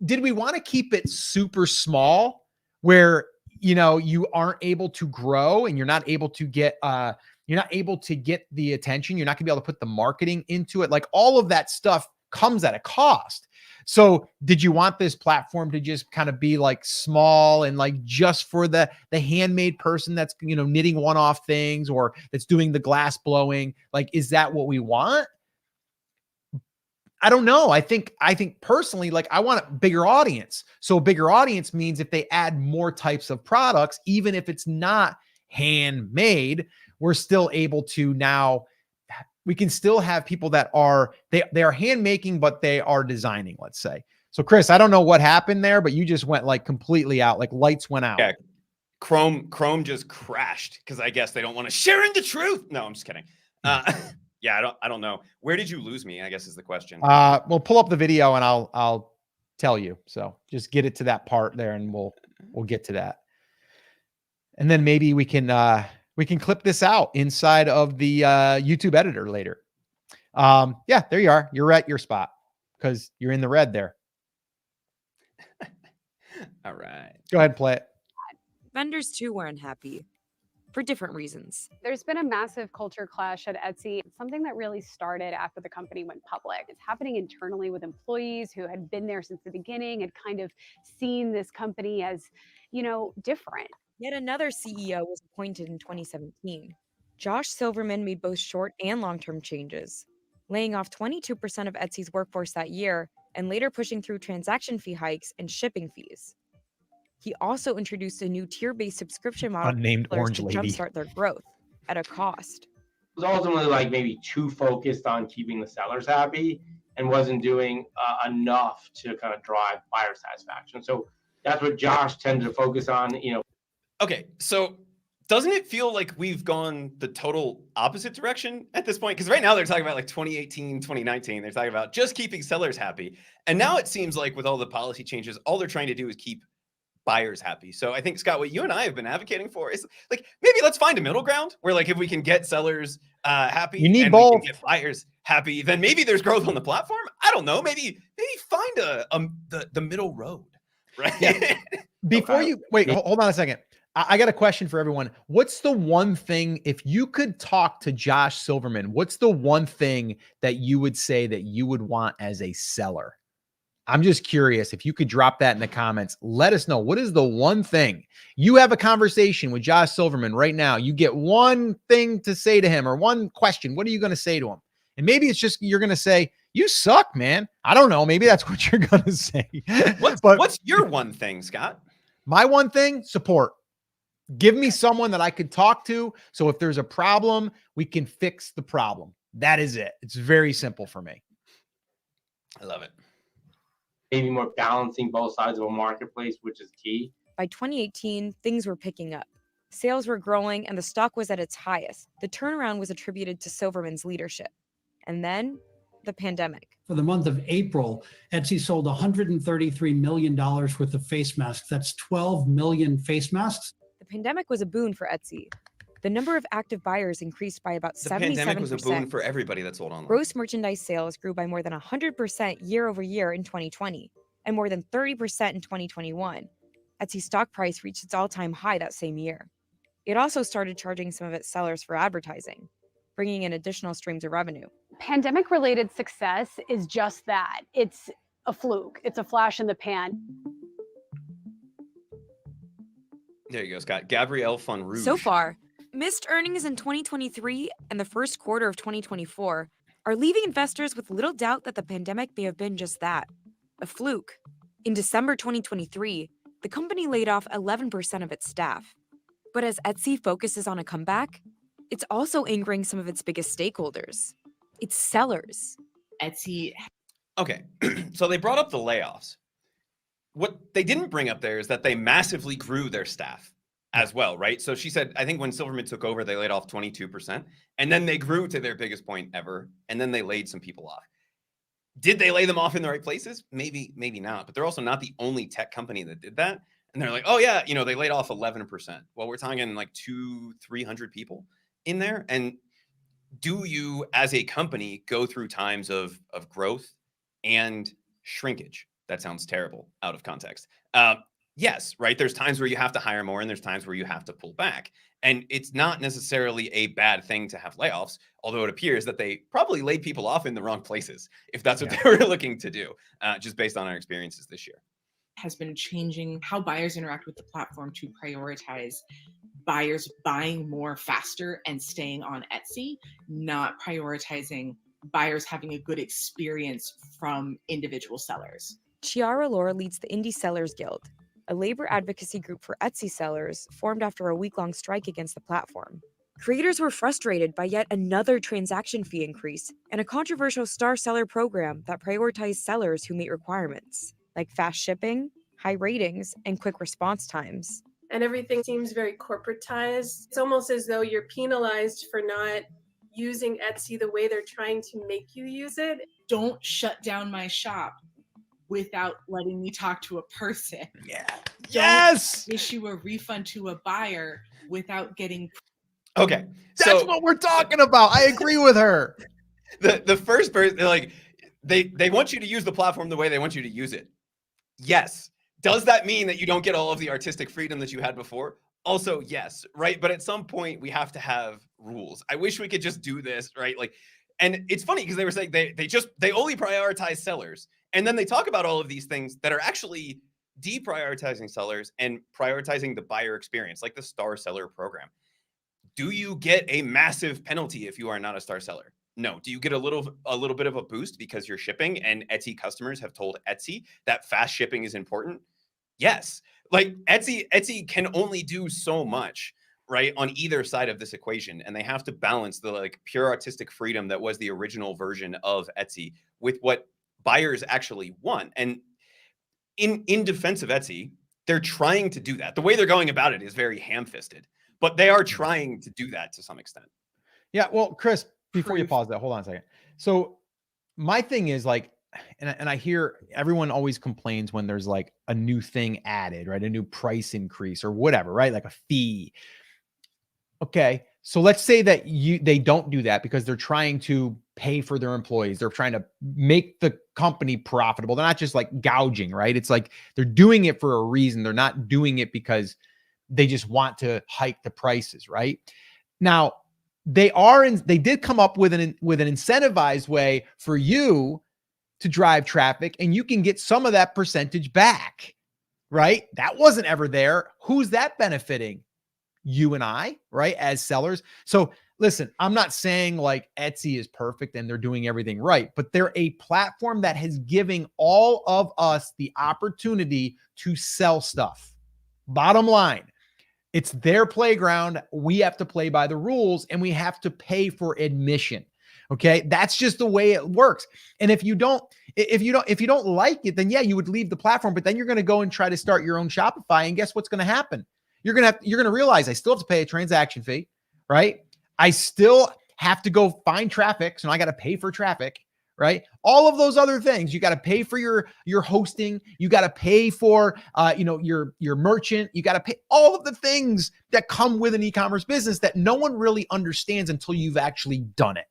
S1: Did we want to keep it super small where, you know, you aren't able to grow and you're not able to get the attention. You're not gonna be able to put the marketing into it. Like, all of that stuff comes at a cost. So did you want this platform to just kind of be like small and like just for the handmade person that's, you know, knitting one-off things or that's doing the glass blowing? Like, is that what we want? I don't know. I think personally, like, I want a bigger audience. So a bigger audience means if they add more types of products, even if it's not handmade, we're still able to now, we can still have people that are, they are hand making, but they are designing, let's say. So Chris, I don't know what happened there, but you just went like completely out, like lights went out.
S2: Yeah. Chrome just crashed because I guess they don't want to share in the truth. No, I'm just kidding. Yeah, I don't know. Where did you lose me, I guess is the question.
S1: We'll pull up the video and I'll tell you. So just get it to that part there and we'll get to that. And then maybe we can clip this out inside of the YouTube editor later. Yeah, there you are. You're at your spot because you're in the red there.
S2: All right.
S1: Go ahead and play it.
S3: Vendors too were unhappy for different reasons.
S8: There's been a massive culture clash at Etsy. It's something that really started after the company went public. It's happening internally with employees who had been there since the beginning, had kind of seen this company as, you know, different.
S3: Yet another CEO was appointed in 2017. Josh Silverman made both short and long-term changes, laying off 22% of Etsy's workforce that year and later pushing through transaction fee hikes and shipping fees. He also introduced a new tier-based subscription model
S1: Unnamed
S3: for
S1: orange
S3: sellers to
S1: lady.
S3: jumpstart their growth at a cost.
S5: It was ultimately like maybe too focused on keeping the sellers happy and wasn't doing enough to kind of drive buyer satisfaction. So that's what Josh tended to focus on, you know.
S2: Okay, so doesn't it feel like we've gone the total opposite direction at this point? Because right now they're talking about like 2018, 2019. They're talking about just keeping sellers happy. And now it seems like with all the policy changes, all they're trying to do is keep buyers happy. So I think, Scott, what you and I have been advocating for is like, maybe let's find a middle ground where, like, if we can get sellers happy,
S1: you need
S2: and
S1: both.
S2: we can get buyers happy, then maybe there's growth on the platform. I don't know. Maybe find the middle road, right?
S1: Yeah. Before you wait, hold on a second. I got a question for everyone. What's the one thing, if you could talk to Josh Silverman, what's the one thing that you would say that you would want as a seller? I'm just curious. If you could drop that in the comments, let us know. What is the one thing? You have a conversation with Josh Silverman right now. You get one thing to say to him or one question. What are you going to say to him? And maybe it's just, you're going to say, you suck, man. I don't know. Maybe that's what you're going to say.
S2: What's your one thing, Scott?
S1: My one thing, support. Give me someone that I could talk to. So if there's a problem, we can fix the problem. That is it. It's very simple for me.
S2: I love it.
S5: Maybe more balancing both sides of a marketplace, which is key.
S3: By 2018, things were picking up. Sales were growing and the stock was at its highest. The turnaround was attributed to Silverman's leadership. And then the pandemic.
S10: For the month of April, Etsy sold $133 million worth of face masks. That's 12 million face masks.
S3: The pandemic was a boon for Etsy. The number of active buyers increased by about 77%.
S2: The pandemic was a boon for everybody that sold online.
S3: Gross merchandise sales grew by more than 100% year over year in 2020 and more than 30% in 2021. Etsy's stock price reached its all-time high that same year. It also started charging some of its sellers for advertising, bringing in additional streams of revenue.
S8: Pandemic-related success is just that. It's a fluke. It's a flash in the pan.
S2: There you go, Scott. Gabrielle Von Rouge.
S3: So far, missed earnings in 2023 and the first quarter of 2024 are leaving investors with little doubt that the pandemic may have been just that, a fluke. In December 2023, the company laid off 11% of its staff. But as Etsy focuses on a comeback, it's also angering some of its biggest stakeholders, its sellers.
S7: Etsy.
S2: Okay, so they brought up the layoffs. What they didn't bring up there is that they massively grew their staff as well, right? So she said, I think when Silverman took over, they laid off 22%, and then they grew to their biggest point ever, and then they laid some people off. Did they lay them off in the right places? Maybe, maybe not, but they're also not the only tech company that did that. And they're like, oh yeah, you know, they laid off 11%. Well, we're talking like 200-300 people in there. And do you, as a company, go through times of growth and shrinkage? That sounds terrible out of context. Yes, right? There's times where you have to hire more and there's times where you have to pull back. And it's not necessarily a bad thing to have layoffs, although it appears that they probably laid people off in the wrong places, if that's what they were looking to do, just based on our experiences this year.
S7: Has been changing how buyers interact with the platform to prioritize buyers buying more faster and staying on Etsy, not prioritizing buyers having a good experience from individual sellers.
S3: Chiara Lore leads the Indie Sellers Guild, a labor advocacy group for Etsy sellers formed after a week-long strike against the platform. Creators were frustrated by yet another transaction fee increase and a controversial star seller program that prioritized sellers who meet requirements, like fast shipping, high ratings, and quick response times.
S6: And everything seems very corporatized. It's almost as though you're penalized for not using Etsy the way they're trying to make you use it.
S7: Don't shut down my shop without letting me talk to a person.
S2: Yeah.
S1: Yes.
S7: Don't issue a refund to a buyer without getting.
S2: Okay.
S1: That's what we're talking about. I agree with her.
S2: The first person, they're like, they want you to use the platform the way they want you to use it. Yes. Does that mean that you don't get all of the artistic freedom that you had before? Also, yes, right? But at some point, we have to have rules. I wish we could just do this, right? Like, and it's funny because they were saying they only prioritize sellers. And then they talk about all of these things that are actually deprioritizing sellers and prioritizing the buyer experience, like the star seller program. Do you get a massive penalty if you are not a star seller? No. Do you get a little bit of a boost because you're shipping and Etsy customers have told Etsy that fast shipping is important? Yes. Like Etsy can only do so much, right, on either side of this equation, and they have to balance the like pure artistic freedom that was the original version of Etsy with what buyers actually want. And in defense of Etsy, they're trying to do that. The way they're going about it is very ham-fisted, but they are trying to do that to some extent.
S1: Yeah. Well, Chris, before you pause that, hold on a second. So my thing is like, and I hear everyone always complains when there's like a new thing added, right? A new price increase or whatever, right? Like a fee. Okay. So let's say that they don't do that because they're trying to pay for their employees. They're trying to make the company profitable. They're not just like gouging, right? It's like they're doing it for a reason. They're not doing it because they just want to hike the prices, right? Now, they did come up with an incentivized way for you to drive traffic, and you can get some of that percentage back, right? That wasn't ever there. Who's that benefiting? You and I, right? As sellers. So listen, I'm not saying like Etsy is perfect and they're doing everything right, but they're a platform that has given all of us the opportunity to sell stuff. Bottom line, it's their playground. We have to play by the rules and we have to pay for admission. Okay. That's just the way it works. And if you don't like it, then yeah, you would leave the platform, but then you're going to go and try to start your own Shopify. And guess what's going to happen? You're going to realize I still have to pay a transaction fee, right? I still have to go find traffic. So now I got to pay for traffic, right? All of those other things. You got to pay for your hosting. You got to pay for your merchant. You got to pay all of the things that come with an e-commerce business that no one really understands until you've actually done it,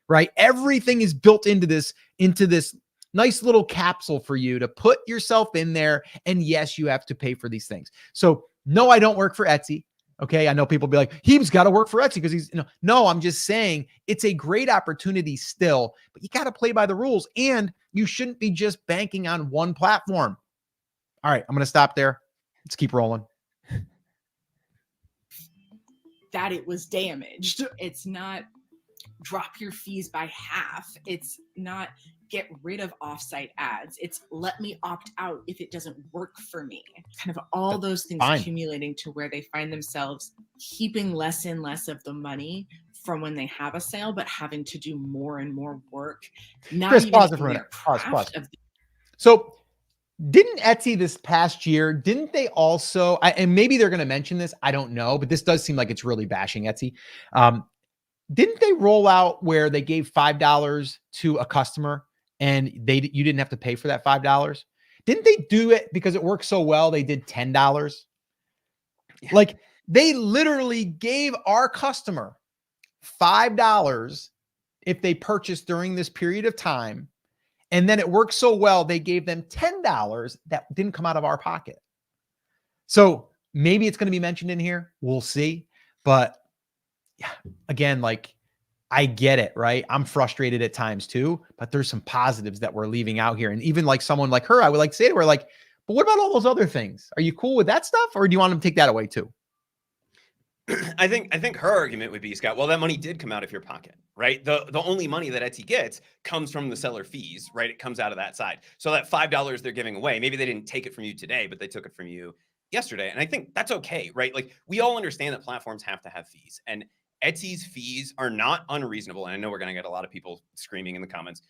S1: right? Everything is built into this nice little capsule for you to put yourself in there. And yes, you have to pay for these things. So no, I don't work for Etsy. Okay. I know people be like, he's got to work for Etsy because he's, no, I'm just saying it's a great opportunity still, but you got to play by the rules and you shouldn't be just banking on one platform. All right. I'm going to stop there. Let's keep rolling.
S7: That it was damaged. It's not drop your fees by half. It's not get rid of offsite ads. It's let me opt out if it doesn't work for me. Kind of all those things accumulating to where they find themselves keeping less and less of the money from when they have a sale, but having to do more and more work. Not
S1: Chris,
S7: even
S1: pause it for a minute. Pause. So didn't Etsy this past year, didn't they also, and maybe they're going to mention this, I don't know, but this does seem like it's really bashing Etsy. Didn't they roll out where they gave $5 to a customer and you didn't have to pay for that $5? Didn't they do it because it worked so well? They did $10. Yeah. Like they literally gave our customer $5 if they purchased during this period of time. And then it worked so well, they gave them $10 that didn't come out of our pocket. So maybe it's going to be mentioned in here. We'll see. But yeah, again, like I get it, right? I'm frustrated at times too, but there's some positives that we're leaving out here. And even like someone like her, I would like to say to her, like, but what about all those other things? Are you cool with that stuff? Or do you want them to take that away too?
S2: I think her argument would be, Scott, well, that money did come out of your pocket, right? The only money that Etsy gets comes from the seller fees, right? It comes out of that side. So that $5 they're giving away, maybe they didn't take it from you today, but they took it from you yesterday. And I think that's okay, right? Like we all understand that platforms have to have fees, and Etsy's fees are not unreasonable. And I know we're going to get a lot of people screaming in the comments,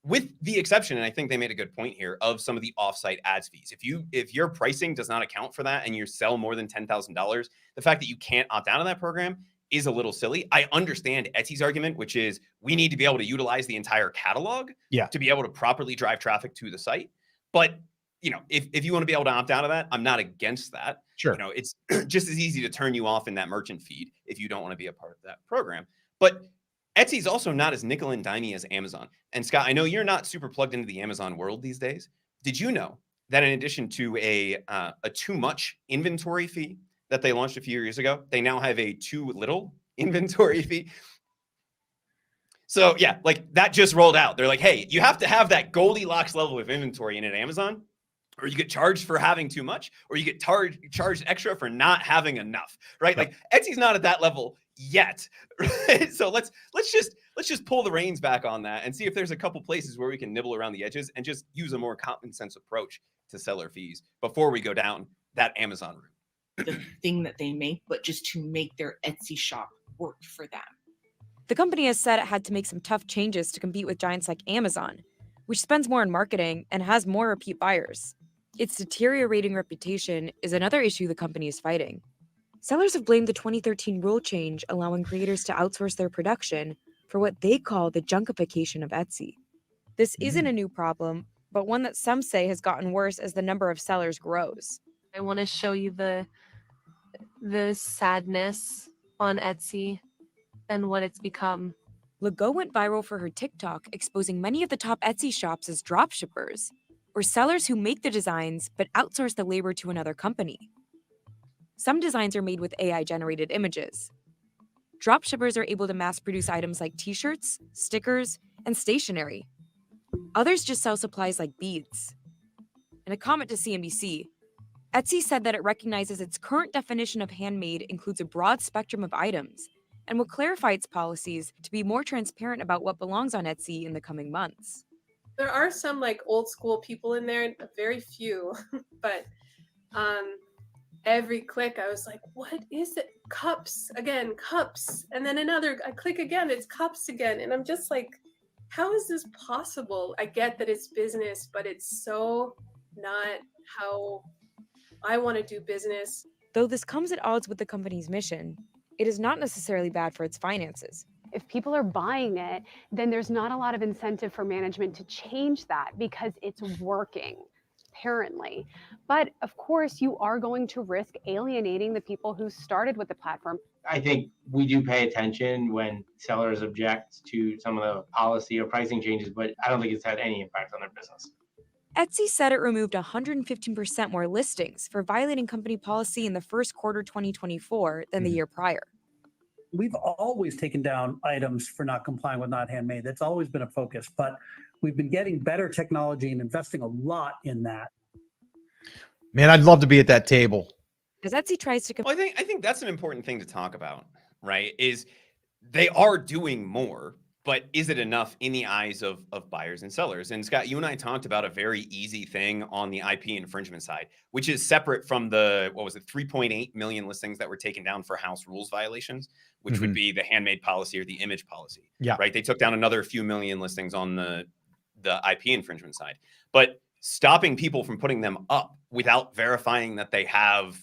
S2: with the exception, and I think they made a good point here, of some of the offsite ads fees. If your pricing does not account for that and you sell more than $10,000, the fact that you can't opt out of that program is a little silly. I understand Etsy's argument, which is we need to be able to utilize the entire catalog to be able to properly drive traffic to the site. But if you want to be able to opt out of that, I'm not against that.
S1: Sure.
S2: It's just as easy to turn you off in that merchant feed if you don't want to be a part of that program. But Etsy's also not as nickel and dimey as Amazon. And Scott, I know you're not super plugged into the Amazon world these days. Did you know that in addition to a too much inventory fee that they launched a few years ago, they now have a too little inventory fee? So yeah, like that just rolled out. They're like, hey, you have to have that Goldilocks level of inventory in at Amazon, or you get charged for having too much, or you get charged extra for not having enough, right? Yep. Like Etsy's not at that level yet, right? So let's just pull the reins back on that and see if there's a couple places where we can nibble around the edges and just use a more common sense approach to seller fees before we go down that Amazon route.
S7: The thing that they make, but just to make their Etsy shop work for them.
S3: The company has said it had to make some tough changes to compete with giants like Amazon, which spends more on marketing and has more repeat buyers. Its deteriorating reputation is another issue the company is fighting. Sellers have blamed the 2013 rule change allowing creators to outsource their production for what they call the junkification of Etsy. This isn't a new problem, but one that some say has gotten worse as the number of sellers grows.
S6: I want to show you the sadness on Etsy and what it's become.
S3: Legault went viral for her TikTok exposing many of the top Etsy shops as dropshippers, or sellers who make the designs but outsource the labor to another company. Some designs are made with AI-generated images. Dropshippers are able to mass-produce items like t-shirts, stickers, and stationery. Others just sell supplies like beads. In a comment to CNBC, Etsy said that it recognizes its current definition of handmade includes a broad spectrum of items and will clarify its policies to be more transparent about what belongs on Etsy in the coming months.
S6: There are some like old school people in there, very few, but every click I was like, what is it? Cups again, cups. And then I click again, it's cups again. And I'm just like, how is this possible? I get that it's business, but it's so not how I want to do business.
S3: Though this comes at odds with the company's mission, it is not necessarily bad for its finances.
S8: If people are buying it, then there's not a lot of incentive for management to change that because it's working, apparently. But of course, you are going to risk alienating the people who started with the platform.
S5: I think we do pay attention when sellers object to some of the policy or pricing changes, but I don't think it's had any impact on their business.
S3: Etsy said it removed 115% more listings for violating company policy in the first quarter 2024 than the year prior.
S10: We've always taken down items for not complying with not handmade. That's always been a focus, but we've been getting better technology and investing a lot in that.
S1: Man, I'd love to be at that table.
S3: As Etsy tries to
S2: Well, I think that's an important thing to talk about, right? Is they are doing more, but is it enough in the eyes of buyers and sellers? And Scott, you and I talked about a very easy thing on the IP infringement side, which is separate from the, 3.8 million listings that were taken down for house rules violations, which would be the handmade policy or the image policy.
S1: Yeah.
S2: Right. They took down another few million listings on the IP infringement side, but stopping people from putting them up without verifying that they have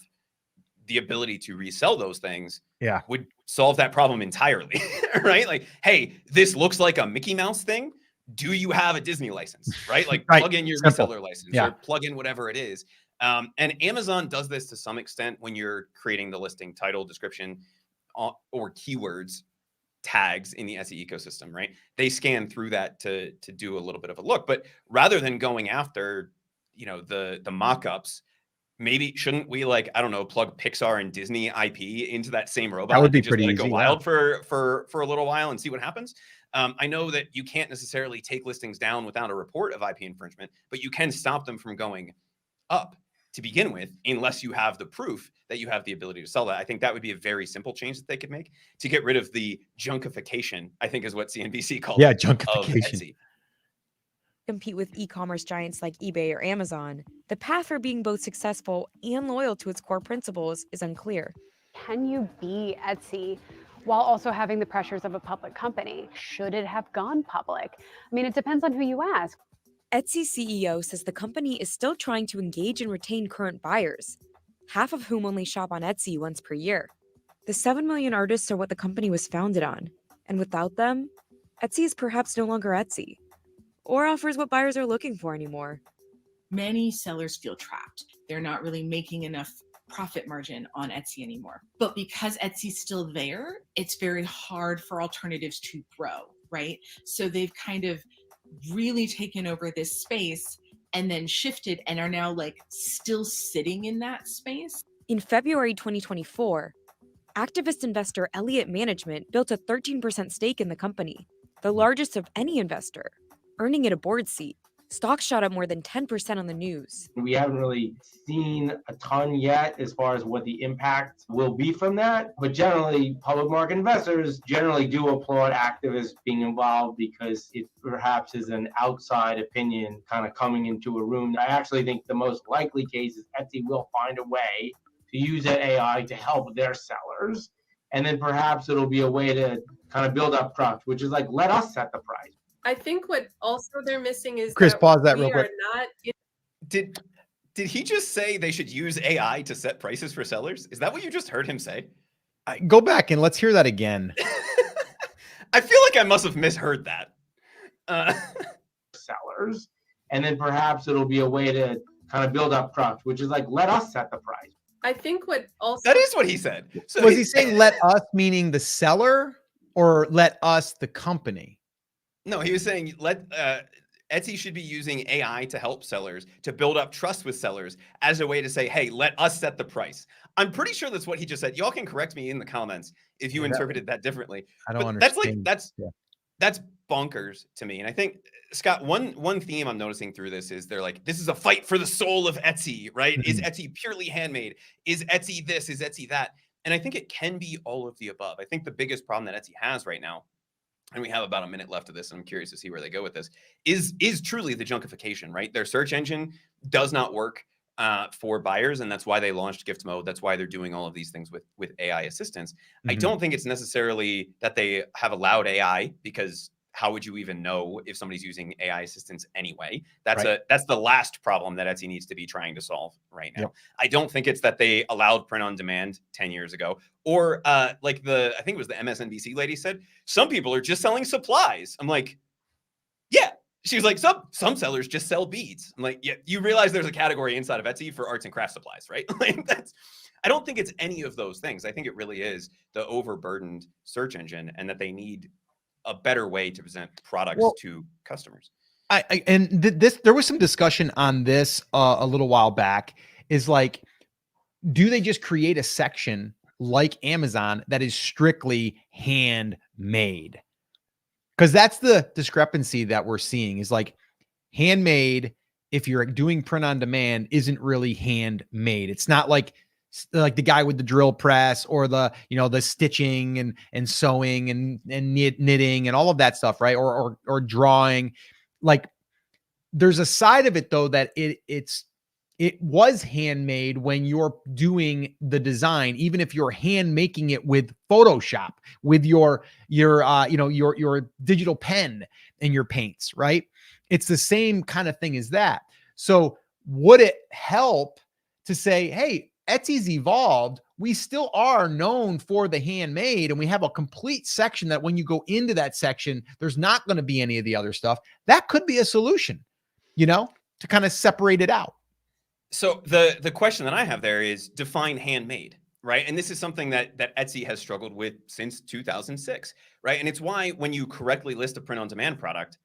S2: the ability to resell those things would solve that problem entirely, right? Like, hey, this looks like a Mickey Mouse thing. Do you have a Disney license, right? Like plug in your reseller license or plug in whatever it is. And Amazon does this to some extent when you're creating the listing title, description, or keywords tags in the Etsy ecosystem, right? They scan through that to do a little bit of a look, but rather than going after, the mock-ups, maybe shouldn't we plug Pixar and Disney IP into that same robot?
S1: That would be
S2: and just
S1: pretty
S2: let it go
S1: easy,
S2: wild for a little while and see what happens. I know that you can't necessarily take listings down without a report of IP infringement, but you can stop them from going up to begin with, unless you have the proof that you have the ability to sell that. I think that would be a very simple change that they could make to get rid of the junkification, I think is what CNBC called it,
S1: junkification.
S2: of Etsy.
S3: compete with e-commerce giants like eBay or Amazon, the path for being both successful and loyal to its core principles is unclear.
S8: Can you be Etsy while also having the pressures of a public company? Should it have gone public? I mean, it depends on who you ask.
S3: Etsy CEO says the company is still trying to engage and retain current buyers, half of whom only shop on Etsy once per year. The 7 million artists are what the company was founded on, and without them, Etsy is perhaps no longer Etsy, or offers what buyers are looking for anymore.
S7: Many sellers feel trapped. They're not really making enough profit margin on Etsy anymore. But because Etsy's still there, it's very hard for alternatives to grow, right? So they've kind of really taken over this space and then shifted and are now still sitting in that space.
S3: In February 2024, activist investor Elliott Management built a 13% stake in the company, the largest of any investor, earning it a board seat. Stocks shot up more than 10% on the news.
S5: We haven't really seen a ton yet as far as what the impact will be from that. But generally, public market investors generally do applaud activists being involved because it perhaps is an outside opinion kind of coming into a room. I actually think the most likely case is Etsy will find a way to use that AI to help their sellers. And then perhaps it'll be a way to kind of build up trust, which is let us set the price.
S6: I think what also they're missing is
S1: Chris, pause that
S6: we
S1: real quick.
S6: are not
S2: Did he just say they should use AI to set prices for sellers? Is that what you just heard him say?
S1: Go back and let's hear that again.
S2: I feel like I must have misheard that.
S5: Sellers, and then perhaps it'll be a way to kind of build up trust, which is let us set the price.
S6: I think what also
S2: That is what he said. So
S1: Was he saying let us meaning the seller or let us the company?
S2: No, he was saying Etsy should be using AI to help sellers, to build up trust with sellers as a way to say, hey, let us set the price. I'm pretty sure that's what he just said. Y'all can correct me in the comments if you interpreted that differently.
S1: I don't
S2: understand. That's
S1: That's
S2: bonkers to me. And I think, Scott, one theme I'm noticing through this is they're like, this is a fight for the soul of Etsy, right? Is Etsy purely handmade? Is Etsy this? Is Etsy that? And I think it can be all of the above. I think the biggest problem that Etsy has right now, and we have about a minute left of this, and I'm curious to see where they go with this, is truly the junkification, right? Their search engine does not work for buyers, and that's why they launched gift mode. That's why they're doing all of these things with AI assistance. I don't think it's necessarily that they have allowed AI because how would you even know if somebody's using AI assistants anyway? That's
S1: Right.
S2: that's the last problem that Etsy needs to be trying to solve right now.
S1: Yep.
S2: I don't think it's that they allowed print on demand 10 years ago, or like I think it was the MSNBC lady said, some people are just selling supplies. I'm like, yeah. She was like, some sellers just sell beads. I'm like, yeah, you realize there's a category inside of Etsy for arts and craft supplies, right? Like I don't think it's any of those things. I think it really is the overburdened search engine, and that they need a better way to present products to customers.
S1: There was some discussion on this a little while back. Is like, do they just create a section like Amazon that is strictly handmade? Because that's the discrepancy that we're seeing, is like handmade, if you're doing print on demand, isn't really handmade. It's not like the guy with the drill press, or the, the stitching and sewing and knitting and all of that stuff, right? Or drawing. Like, there's a side of it though that it was handmade when you're doing the design, even if you're hand making it with Photoshop, with your digital pen and your paints, right? It's the same kind of thing as that. So would it help to say, hey, Etsy's evolved. We still are known for the handmade, and we have a complete section that when you go into that section, there's not going to be any of the other stuff. That could be a solution, to kind of separate it out.
S2: So the question that I have there is, define handmade, right? And this is something that Etsy has struggled with since 2006, right? And it's why when you correctly list a print-on-demand product,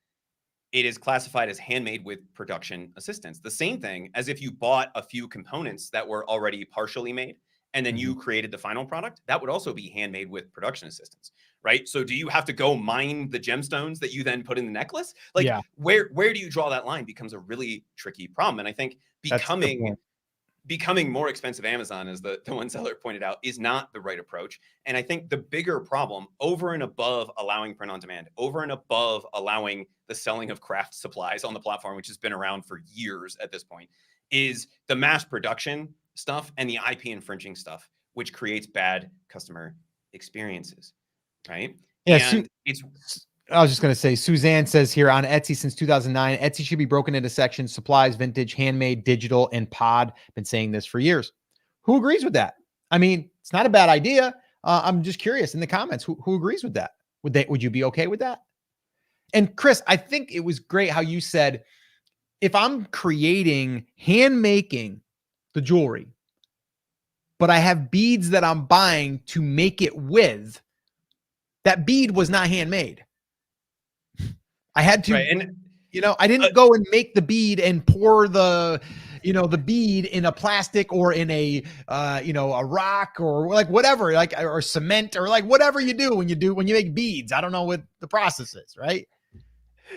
S2: it is classified as handmade with production assistance. The same thing as if you bought a few components that were already partially made, and then you created the final product, that would also be handmade with production assistance, right? So do you have to go mine the gemstones that you then put in the necklace? Like, where do you draw that line becomes a really tricky problem. And I think becoming more expensive Amazon, as the one seller pointed out, is not the right approach. And I think the bigger problem, over and above allowing print on demand, over and above allowing the selling of craft supplies on the platform, which has been around for years at this point, is the mass production stuff and the IP infringing stuff, which creates bad customer experiences, right?
S1: Yeah,
S2: and
S1: I was just going to say, Suzanne says here, on Etsy since 2009, Etsy should be broken into sections: supplies, vintage, handmade, digital, and pod. Been saying this for years. Who agrees with that? I mean, it's not a bad idea. I'm just curious in the comments, who agrees with that? Would you be okay with that? And Chris, I think it was great how you said, if I'm hand making the jewelry, but I have beads that I'm buying to make it with, that bead was not handmade. I had to, I didn't go and make the bead and pour the bead in a plastic or in a rock or like whatever, like, or cement, or like whatever you do when you make beads. I don't know what the process is, right?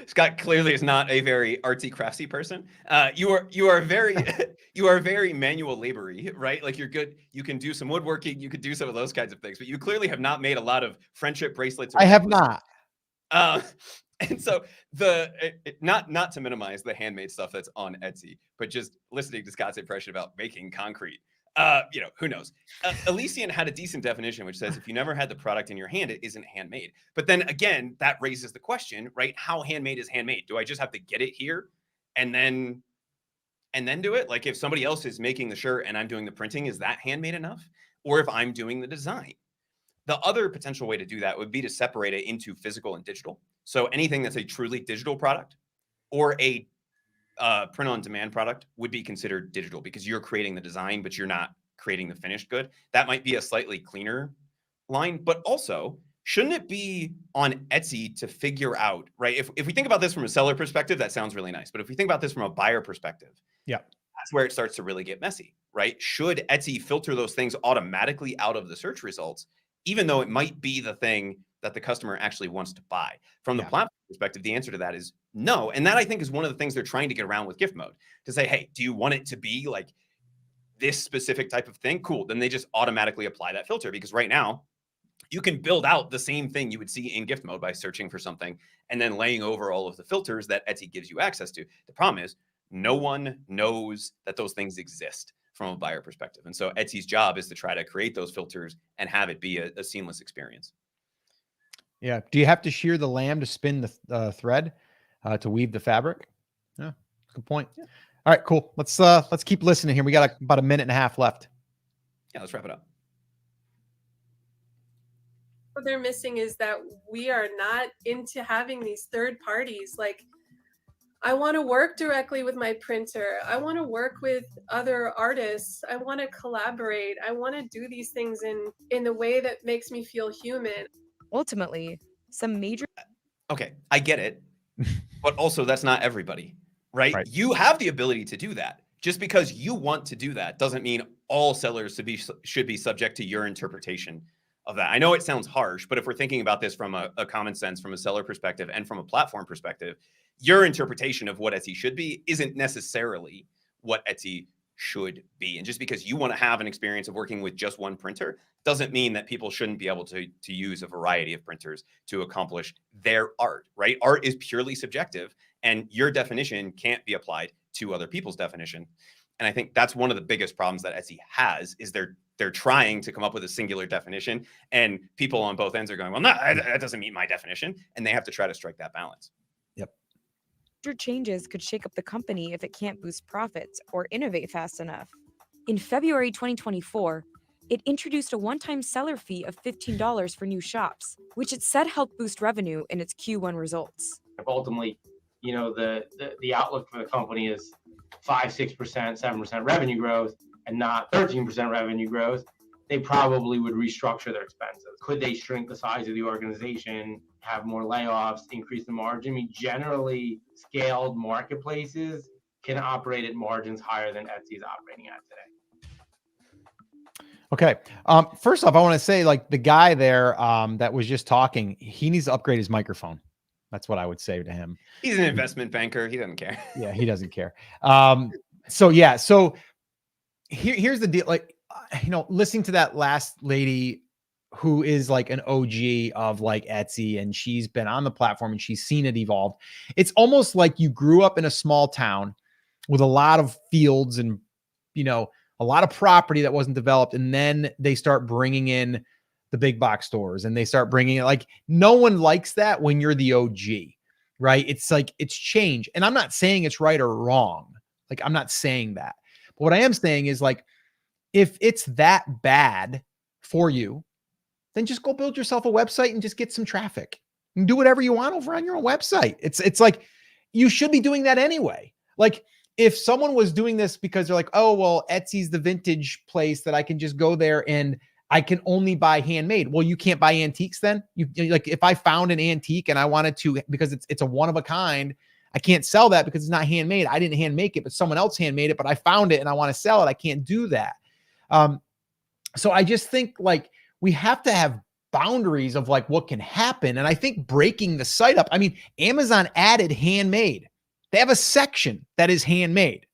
S2: Scott clearly is not a very artsy craftsy person. You are very manual labory, right? Like, you're good. You can do some woodworking. You could do some of those kinds of things, but you clearly have not made a lot of friendship bracelets.
S1: I have not.
S2: And so not to minimize the handmade stuff that's on Etsy, but just listening to Scott's impression about making concrete, who knows? Elysian had a decent definition, which says if you never had the product in your hand, it isn't handmade. But then again, that raises the question, right? How handmade is handmade? Do I just have to get it here and then do it? Like, if somebody else is making the shirt and I'm doing the printing, is that handmade enough? Or if I'm doing the design? The other potential way to do that would be to separate it into physical and digital. So anything that's a truly digital product or a print-on-demand product would be considered digital, because you're creating the design, but you're not creating the finished good. That might be a slightly cleaner line, but also, shouldn't it be on Etsy to figure out, right? If we think about this from a seller perspective, that sounds really nice. But if we think about this from a buyer perspective, that's where it starts to really get messy, right? Should Etsy filter those things automatically out of the search results, even though it might be the thing that the customer actually wants to buy? From the platform perspective, the answer to that is no. And that, I think, is one of the things they're trying to get around with gift mode, to say, hey, do you want it to be like this specific type of thing? Cool. Then they just automatically apply that filter, because right now you can build out the same thing you would see in gift mode by searching for something and then laying over all of the filters that Etsy gives you access to. The problem is no one knows that those things exist from a buyer perspective. And so Etsy's job is to try to create those filters and have it be a seamless experience.
S1: Yeah. Do you have to shear the lamb to spin the thread to weave the fabric? Yeah, good point.
S2: Yeah.
S1: All right, cool. Let's keep listening here. We got about a minute and a half left.
S2: Yeah, let's wrap it up.
S6: What they're missing is that we are not into having these third parties. Like, I want to work directly with my printer. I want to work with other artists. I want to collaborate. I want to do these things in the way that makes me feel human.
S3: Ultimately, some major
S2: Okay, I get it. But also that's not everybody, right?
S1: Right.
S2: You have the ability to do that. Just because you want to do that doesn't mean all sellers should be subject to your interpretation of that. I know it sounds harsh, but if we're thinking about this from a common sense, from a seller perspective and from a platform perspective, your interpretation of what Etsy should be isn't necessarily what Etsy should be. And just because you want to have an experience of working with just one printer doesn't mean that people shouldn't be able to use a variety of printers to accomplish their art, right? Art is purely subjective, and your definition can't be applied to other people's definition. And I think that's one of the biggest problems that Etsy has, is they're trying to come up with a singular definition, and people on both ends are going, well, no, that doesn't meet my definition. And they have to try to strike that balance.
S3: changes could shake up the company if it can't boost profits or innovate fast enough. In February 2024, it introduced a one-time seller fee of $15 for new shops, which it said helped boost revenue in its Q1 results.
S5: Ultimately, the outlook for the company is 5-6%, 7% revenue growth and not 13% revenue growth, they probably would restructure their expenses. Could they shrink the size of the organization, have more layoffs, increase the margin? I mean, generally, scaled marketplaces can operate at margins higher than Etsy is operating at today.
S1: Okay. First off, I want to say, like, the guy there that was just talking, he needs to upgrade his microphone. That's what I would say to him.
S2: He's an investment banker. He doesn't care.
S1: Yeah, he doesn't care. So here's the deal. Like, listening to that last lady who is like an OG of like Etsy, and she's been on the platform and she's seen it evolve. It's almost like you grew up in a small town with a lot of fields and, a lot of property that wasn't developed. And then they start bringing in the big box stores, and they start bringing it. Like, no one likes that when you're the OG, right? It's like, it's change. And I'm not saying it's right or wrong. Like, I'm not saying that. But what I am saying is, like, if it's that bad for you, then just go build yourself a website and just get some traffic and do whatever you want over on your own website. It's like, you should be doing that anyway. Like, if someone was doing this because they're like, oh, well, Etsy's the vintage place that I can just go there and I can only buy handmade. Well, you can't buy antiques then. You like, if I found an antique and I wanted to, because it's a one of a kind, I can't sell that because it's not handmade. I didn't hand make it, but someone else handmade it, but I found it and I want to sell it. I can't do that. So I just think, like, we have to have boundaries of like what can happen. And I think breaking the site up, I mean, Amazon added handmade. They have a section that is handmade,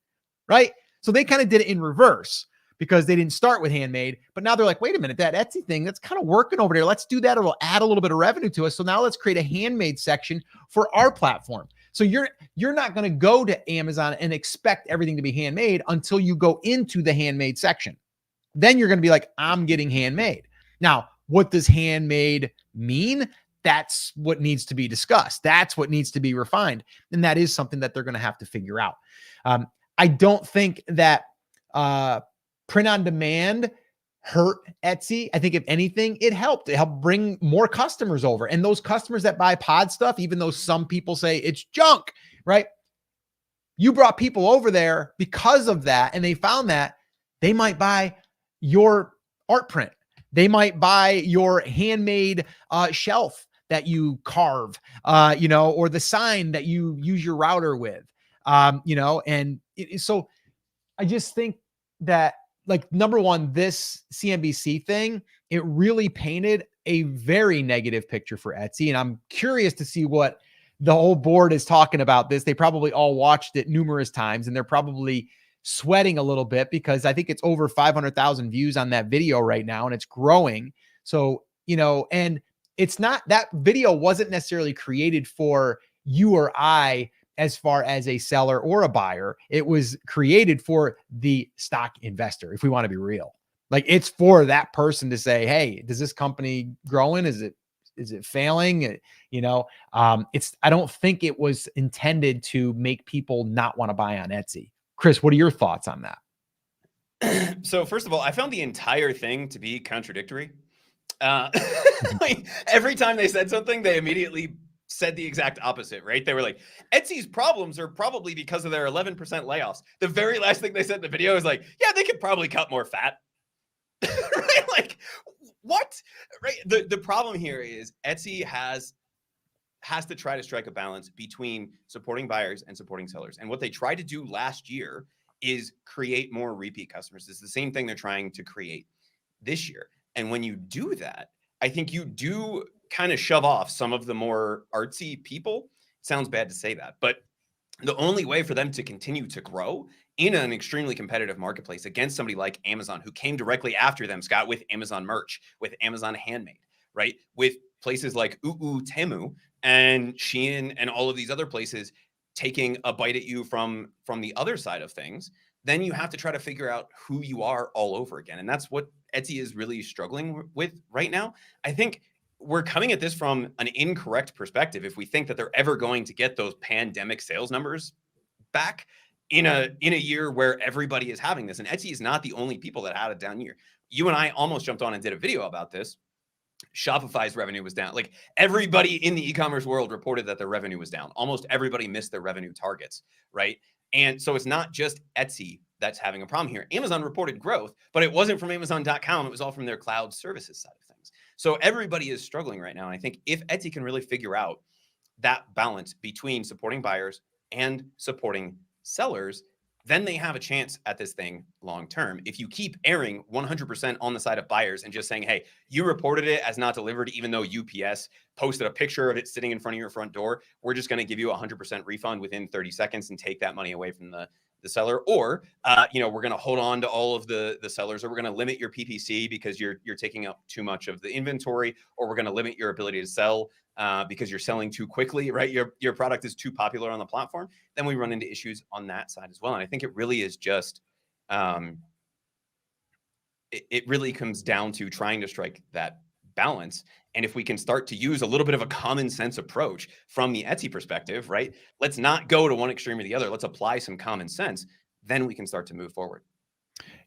S1: right? So they kind of did it in reverse because they didn't start with handmade, but now they're like, wait a minute, that Etsy thing, that's kind of working over there. Let's do that. It'll add a little bit of revenue to us. So now let's create a handmade section for our platform. So you're not going to go to Amazon and expect everything to be handmade until you go into the handmade section. Then you're going to be like, I'm getting handmade. Now, what does handmade mean? That's what needs to be discussed. That's what needs to be refined. And that is something that they're going to have to figure out. I don't think that print on demand hurt Etsy. I think if anything, it helped. It helped bring more customers over. And those customers that buy pod stuff, even though some people say it's junk, right? You brought people over there because of that. And they found that they might buy your art print. They might buy your handmade shelf that you carve, or the sign that you use your router with, so I just think that, like, number one, this CNBC thing, it really painted a very negative picture for Etsy. And I'm curious to see what the whole board is talking about this. They probably all watched it numerous times, and they're probably sweating a little bit because I think it's over 500,000 views on that video right now, and it's growing. So, and it's not, that video wasn't necessarily created for you or I as far as a seller or a buyer. It was created for the stock investor, if we want to be real. Like, it's for that person to say, hey, does this company growing? Is it is it failing? I don't think it was intended to make people not want to buy on Etsy. Chris, what are your thoughts on that?
S2: So first of all, I found the entire thing to be contradictory. Like, every time they said something, they immediately said the exact opposite, right? They were like, Etsy's problems are probably because of their 11% layoffs. The very last thing they said in the video is like, yeah, they could probably cut more fat. Right? Like, what? Right? The problem here is Etsy has to try to strike a balance between supporting buyers and supporting sellers. And what they tried to do last year is create more repeat customers. It's the same thing they're trying to create this year. And when you do that, I think you do kind of shove off some of the more artsy people. Sounds bad to say that, but the only way for them to continue to grow in an extremely competitive marketplace against somebody like Amazon, who came directly after them, Scott, with Amazon merch, with Amazon Handmade, right? With places like Temu and Shein and all of these other places taking a bite at you from the other side of things, then you have to try to figure out who you are all over again. And that's what Etsy is really struggling with right now. I think we're coming at this from an incorrect perspective if we think that they're ever going to get those pandemic sales numbers back in a year where everybody is having this. And Etsy is not the only people that had a down year. You and I almost jumped on and did a video about this. Shopify's revenue was down. Like, everybody in the e-commerce world reported that their revenue was down. Almost everybody missed their revenue targets, right? And so it's not just Etsy that's having a problem here. Amazon reported growth, but it wasn't from Amazon.com. It was all from their cloud services side of things. So everybody is struggling right now. And I think if Etsy can really figure out that balance between supporting buyers and supporting sellers, then they have a chance at this thing long term. If you keep erring 100% on the side of buyers and just saying, hey, you reported it as not delivered, even though UPS posted a picture of it sitting in front of your front door, we're just going to give you a 100% refund within 30 seconds and take that money away from the seller. Or, we're going to hold on to all of the sellers, or we're going to limit your PPC because you're taking up too much of the inventory, or we're going to limit your ability to sell because you're selling too quickly, right? Your product is too popular on the platform. Then we run into issues on that side as well. And I think it really is just, it really comes down to trying to strike that balance. And if we can start to use a little bit of a common sense approach from the Etsy perspective, right? Let's not go to one extreme or the other. Let's apply some common sense. Then we can start to move forward.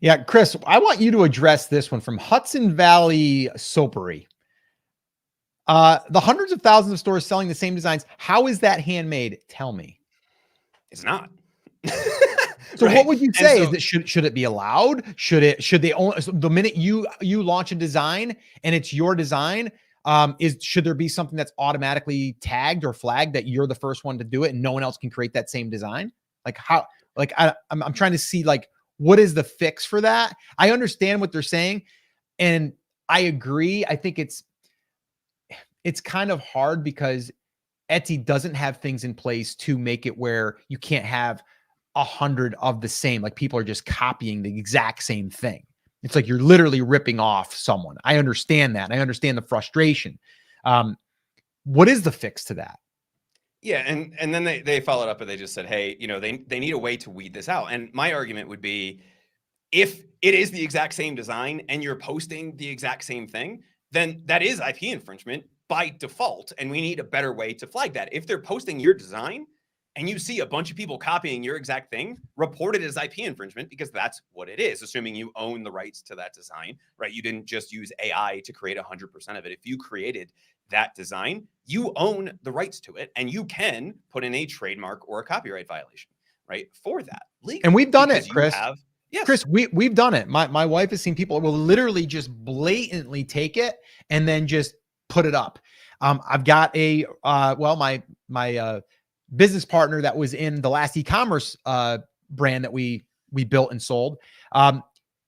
S1: Yeah, Chris, I want you to address this one from Hudson Valley Soapery. The hundreds of thousands of stores selling the same designs. How is that handmade? Tell me.
S2: It's not.
S1: So
S2: right?
S1: What would you say? Is that should it be allowed? Should they only, the minute you launch a design and it's your design, should there be something that's automatically tagged or flagged that you're the first one to do it and no one else can create that same design? Like how? Like I'm trying to see, like, what is the fix for that? I understand what they're saying, and I agree. I think it's kind of hard because Etsy doesn't have things in place to make it where you can't have 100 of the same. Like, people are just copying the exact same thing. It's like you're literally ripping off someone. I understand that. I understand the frustration. What is the fix to that?
S2: Yeah, and then they followed up and they just said, hey, they need a way to weed this out. And my argument would be, if it is the exact same design and you're posting the exact same thing, then that is IP infringement by default. And we need a better way to flag that. If they're posting your design and you see a bunch of people copying your exact thing, report it as IP infringement, because that's what it is, assuming you own the rights to that design, right? You didn't just use AI to create 100% of it. If you created that design, you own the rights to it, and you can put in a trademark or a copyright violation, right, for that. Legally,
S1: and we've done it, Chris.
S2: Yes.
S1: Chris, we've done it. My wife has seen people will literally just blatantly take it and then just put it up. I've got my business partner that was in the last e-commerce brand that we built and sold.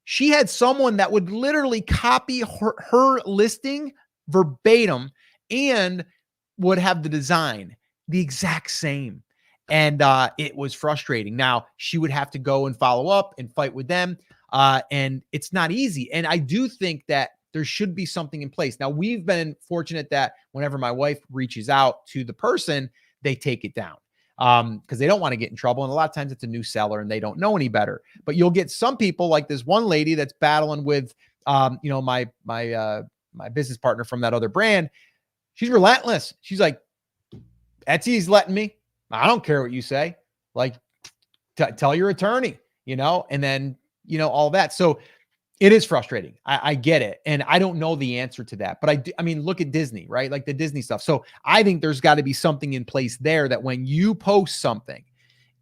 S1: She had someone that would literally copy her listing verbatim and would have the design the exact same. And it was frustrating. Now, she would have to go and follow up and fight with them. And it's not easy. And I do think that there should be something in place. Now, we've been fortunate that whenever my wife reaches out to the person, they take it down because they don't want to get in trouble. And a lot of times it's a new seller and they don't know any better. But you'll get some people like this one lady that's battling with, my business partner from that other brand. She's relentless. She's like, Etsy's letting me. I don't care what you say. Like, tell your attorney, and then, all that. So it is frustrating. I get it. And I don't know the answer to that, but I mean, look at Disney, right? Like the Disney stuff. So I think there's got to be something in place there that when you post something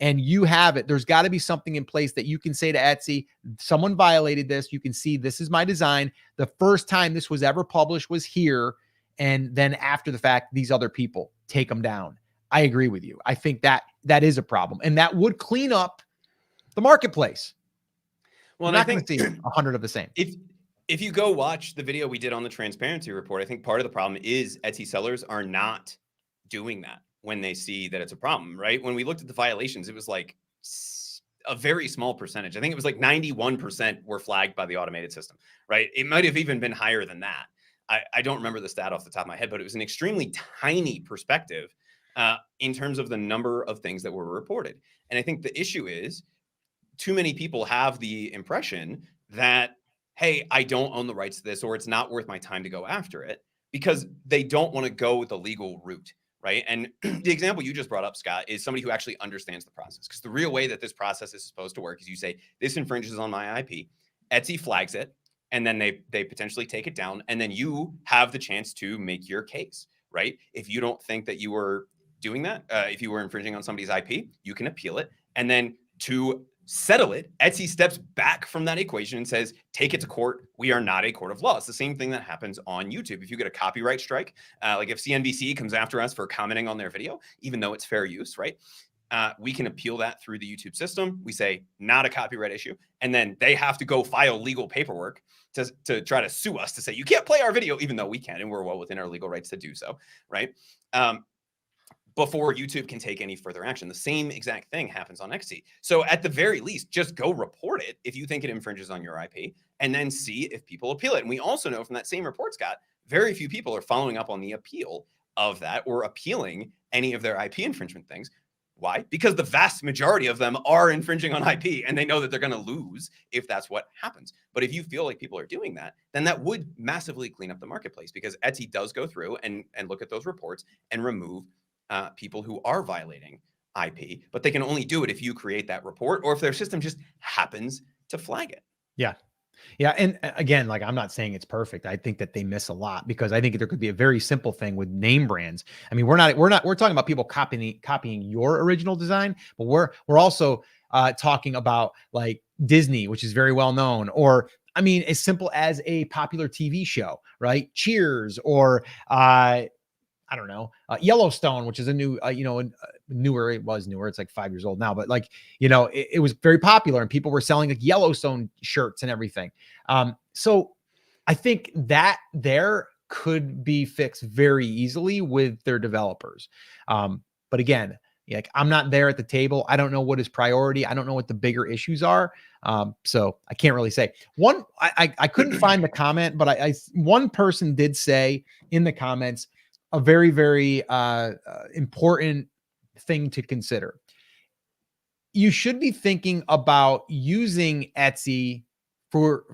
S1: and you have it, there's got to be something in place that you can say to Etsy, someone violated this. You can see this is my design. The first time this was ever published was here. And then after the fact, these other people take them down. I agree with you. I think that is a problem, and that would clean up the marketplace.
S2: Well,
S1: You're
S2: and
S1: not
S2: I think
S1: going to see 100 of the same.
S2: If you go watch the video we did on the transparency report, I think part of the problem is Etsy sellers are not doing that when they see that it's a problem, right? When we looked at the violations, it was like a very small percentage. I think it was like 91% were flagged by the automated system, right? It might have even been higher than that. I don't remember the stat off the top of my head, but it was an extremely tiny perspective in terms of the number of things that were reported. And I think the issue is too many people have the impression that, hey, I don't own the rights to this, or it's not worth my time to go after it, because they don't want to go the legal route, right? And the example you just brought up, Scott, is somebody who actually understands the process. Because the real way that this process is supposed to work is you say, this infringes on my IP, Etsy flags it, and then they potentially take it down, and then you have the chance to make your case, right? If you don't think that you were doing that, if you were infringing on somebody's IP, you can appeal it, and then to settle it, Etsy steps back from that equation and says, take it to court. We are not a court of law. It's the same thing that happens on YouTube. If you get a copyright strike, like if CNBC comes after us for commenting on their video, even though it's fair use, right? We can appeal that through the YouTube system. We say, not a copyright issue. And then they have to go file legal paperwork to try to sue us to say, you can't play our video, even though we can, and we're well within our legal rights to do so, right? Before YouTube can take any further action. The same exact thing happens on Etsy. So at the very least, just go report it if you think it infringes on your IP, and then see if people appeal it. And we also know from that same report, Scott, very few people are following up on the appeal of that or appealing any of their IP infringement things. Why? Because the vast majority of them are infringing on IP, and they know that they're going to lose if that's what happens. But if you feel like people are doing that, then that would massively clean up the marketplace, because Etsy does go through and look at those reports and remove people who are violating IP, but they can only do it if you create that report or if their system just happens to flag it.
S1: Yeah. Yeah. And again, like, I'm not saying it's perfect. I think that they miss a lot, because I think there could be a very simple thing with name brands. I mean, we're talking about people copying your original design, but we're also talking about like Disney, which is very well known, or I mean, as simple as a popular TV show, right? Cheers, or I don't know, Yellowstone, which is a new, newer. It was newer. It's like 5 years old now, but like, it was very popular, and people were selling like Yellowstone shirts and everything. So I think that there could be fixed very easily with their developers. But again, like, I'm not there at the table. I don't know what is priority. I don't know what the bigger issues are. So I can't really say. I couldn't find the comment, but one person did say in the comments a very, very important thing to consider. You should be thinking about using Etsy for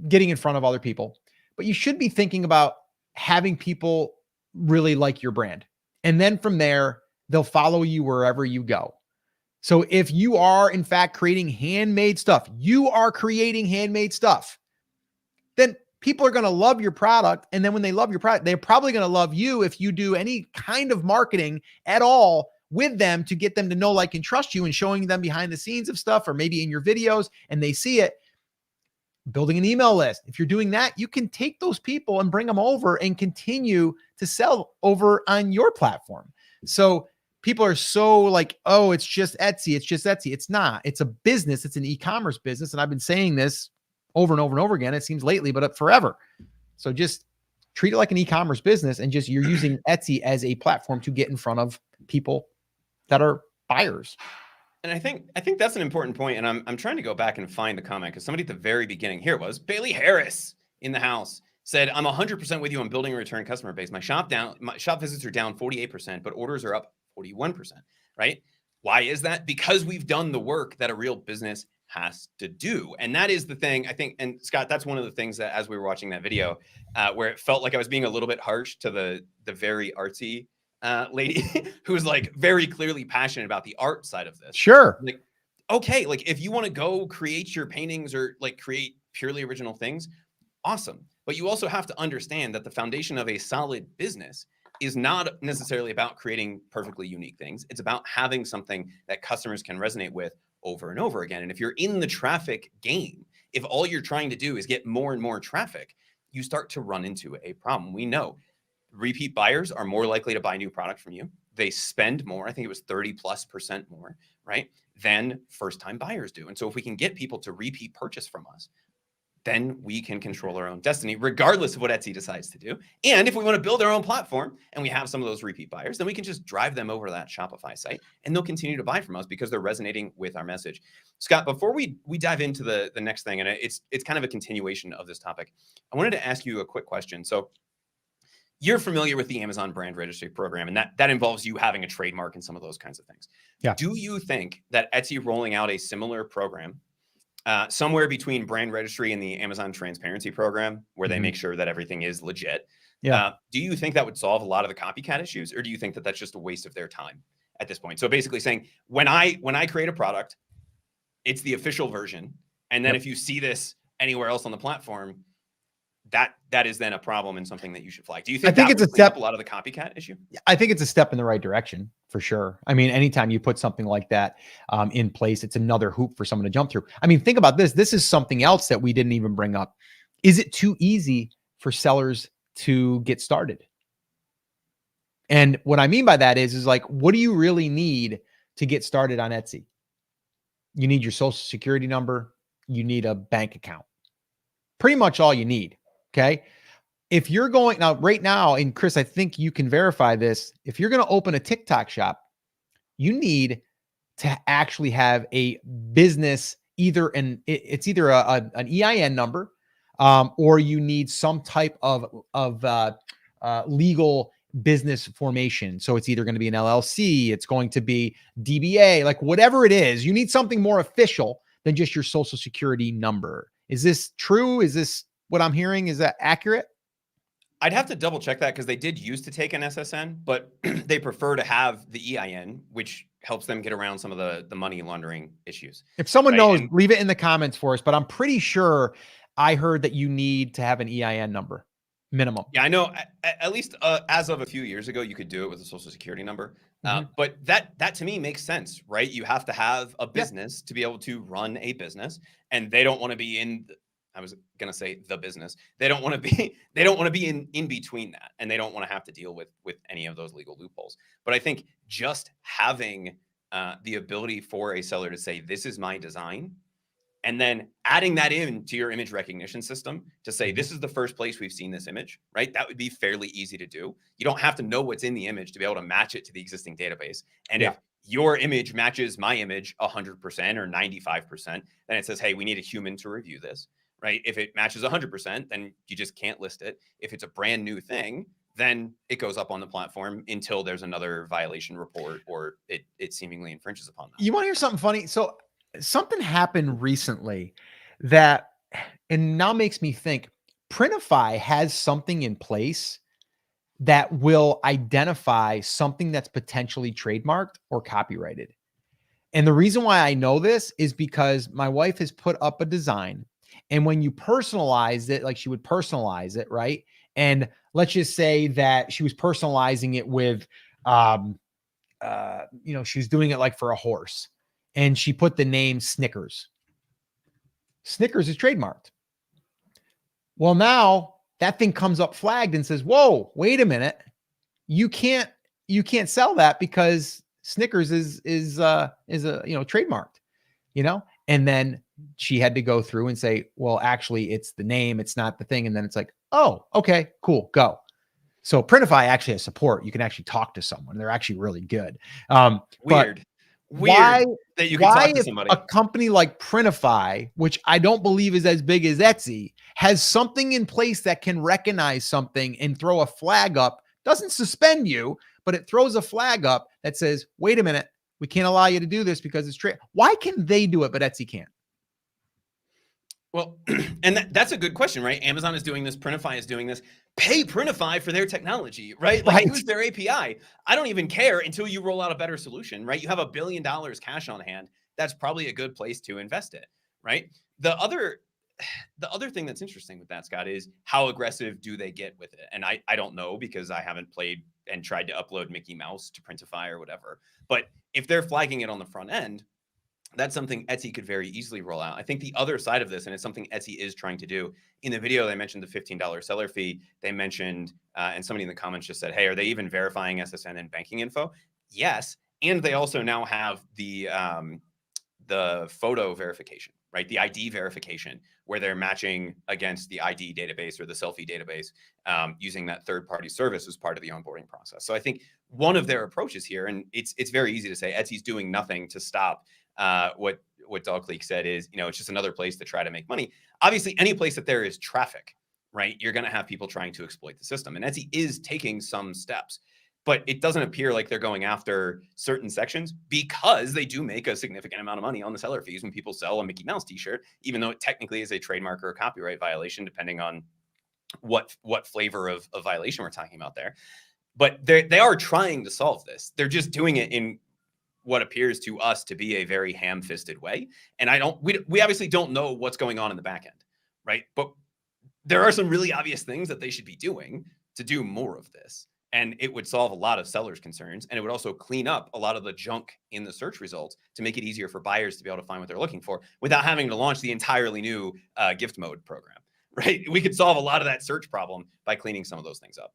S1: getting in front of other people, but you should be thinking about having people really like your brand. And then from there, they'll follow you wherever you go. So if you are in fact creating handmade stuff, then people are going to love your product. And then when they love your product, they're probably going to love you if you do any kind of marketing at all with them to get them to know, like, and trust you, and showing them behind the scenes of stuff, or maybe in your videos and they see it. Building an email list. If you're doing that, you can take those people and bring them over and continue to sell over on your platform. So people are so like, oh, it's just Etsy. It's not. It's a business. It's an e-commerce business. And I've been saying this over and over and over again. It seems lately, but forever. So just treat it like an e-commerce business, and just you're using Etsy as a platform to get in front of people that are buyers.
S2: And I think that's an important point. And I'm trying to go back and find the comment, because somebody at the very beginning, here it was, Bailey Harris in the house said, I'm 100% with you on building a return customer base. My shop visits are down 48%, but orders are up 41%, right? Why is that? Because we've done the work that a real business has to do. And that is the thing, I think, and Scott, that's one of the things that as we were watching that video, where it felt like I was being a little bit harsh to the very artsy lady who's like very clearly passionate about the art side of this.
S1: Sure.
S2: Like, okay, like if you want to go create your paintings or like create purely original things, awesome. But you also have to understand that the foundation of a solid business is not necessarily about creating perfectly unique things. It's about having something that customers can resonate with over and over again. And if you're in the traffic game, if all you're trying to do is get more and more traffic, you start to run into a problem. We know repeat buyers are more likely to buy new product from you. They spend more. I think it was 30+% more, right? Than first-time buyers do. And so if we can get people to repeat purchase from us, then we can control our own destiny, regardless of what Etsy decides to do. And if we want to build our own platform and we have some of those repeat buyers, then we can just drive them over to that Shopify site and they'll continue to buy from us because they're resonating with our message. Scott, before we dive into the next thing, and it's kind of a continuation of this topic, I wanted to ask you a quick question. So you're familiar with the Amazon brand registry program, and that involves you having a trademark and some of those kinds of things.
S1: Yeah.
S2: Do you think that Etsy rolling out a similar program somewhere between brand registry and the Amazon transparency program, where they make sure that everything is legit?
S1: Yeah.
S2: Do you think that would solve a lot of the copycat issues, or do you think that that's just a waste of their time at this point? So basically saying, when I create a product, it's the official version. And then if you see this anywhere else on the platform, that is then a problem and something that you should flag. Do you think,
S1: it's a step,
S2: a lot of the copycat issue?
S1: I think it's a step in the right direction for sure. I mean, anytime you put something like that in place, it's another hoop for someone to jump through. I mean, think about this. This is something else that we didn't even bring up. Is it too easy for sellers to get started? And what I mean by that is like, what do you really need to get started on Etsy? You need your social security number. You need a bank account. Pretty much all you need. Okay. If you're going now, right now, and Chris, I think you can verify this. If you're going to open a TikTok shop, you need to actually have a business, it's either an EIN number, or you need some type of legal business formation. So it's either going to be an LLC, it's going to be DBA, like whatever it is, you need something more official than just your social security number. Is this true? Is this what I'm hearing? Is that accurate?
S2: I'd have to double check that because they did used to take an SSN, but they prefer to have the EIN, which helps them get around some of the money laundering issues.
S1: If someone knows, leave it in the comments for us, but I'm pretty sure I heard that you need to have an EIN number minimum.
S2: Yeah, I know. At least as of a few years ago, you could do it with a social security number. But that to me makes sense, right? You have to have a business to be able to run a business, and they don't want to be in. I was going to say the business. They don't want to be in between that. And they don't want to have to deal with any of those legal loopholes. But I think just having the ability for a seller to say, this is my design, and then adding that in to your image recognition system to say, this is the first place we've seen this image, right? That would be fairly easy to do. You don't have to know what's in the image to be able to match it to the existing database. And if your image matches my image 100% or 95%, then it says, hey, we need a human to review this. Right? If it matches 100%, then you just can't list it. If it's a brand new thing, then it goes up on the platform until there's another violation report or it seemingly infringes upon that.
S1: You want to hear something funny? So something happened recently that, and now makes me think, Printify has something in place that will identify something that's potentially trademarked or copyrighted. And the reason why I know this is because my wife has put up a design. And when you personalize it, like she would personalize it, right? And let's just say that she was personalizing it with, she was doing it like for a horse, and she put the name Snickers. Snickers is trademarked. Well, now that thing comes up flagged and says, "Whoa, wait a minute, you can't sell that because Snickers is trademarked," and then she had to go through and say, well, actually it's the name, it's not the thing. And then it's like, oh, okay, cool, go. So Printify actually has support. You can actually talk to someone. They're actually really good.
S2: Weird
S1: why
S2: that you can talk to somebody.
S1: A company like Printify, which I don't believe is as big as Etsy, has something in place that can recognize something and throw a flag up, doesn't suspend you, but it throws a flag up that says, wait a minute, we can't allow you to do this because it's trade. Why can they do it, but Etsy can't?
S2: Well, and that's a good question, right? Amazon is doing this. Printify is doing this. Pay Printify for their technology, right? Like, use their API. I don't even care until you roll out a better solution, right? You have $1 billion cash on hand. That's probably a good place to invest it, right? The other thing that's interesting with that, Scott, is how aggressive do they get with it? And I don't know, because I haven't played and tried to upload Mickey Mouse to Printify or whatever. But if they're flagging it on the front end, that's something Etsy could very easily roll out. I think the other side of this, and it's something Etsy is trying to do, in the video, they mentioned the $15 seller fee. They mentioned, and somebody in the comments just said, hey, are they even verifying SSN and banking info? Yes. And they also now have the photo verification, right? The ID verification, where they're matching against the ID database or the selfie database, using that third-party service as part of the onboarding process. So I think one of their approaches here, and it's very easy to say Etsy's doing nothing to stop what Dog Leak said is, it's just another place to try to make money. Obviously, any place that there is traffic, right, you're going to have people trying to exploit the system. And Etsy is taking some steps, but it doesn't appear like they're going after certain sections, because they do make a significant amount of money on the seller fees when people sell a Mickey Mouse t-shirt, even though it technically is a trademark or a copyright violation, depending on what flavor of violation we're talking about there. But they are trying to solve this. They're just doing it in what appears to us to be a very ham-fisted way. And we obviously don't know what's going on in the back end, right? But there are some really obvious things that they should be doing to do more of this. And it would solve a lot of sellers' concerns. And it would also clean up a lot of the junk in the search results to make it easier for buyers to be able to find what they're looking for without having to launch the entirely new gift mode program, right? We could solve a lot of that search problem by cleaning some of those things up.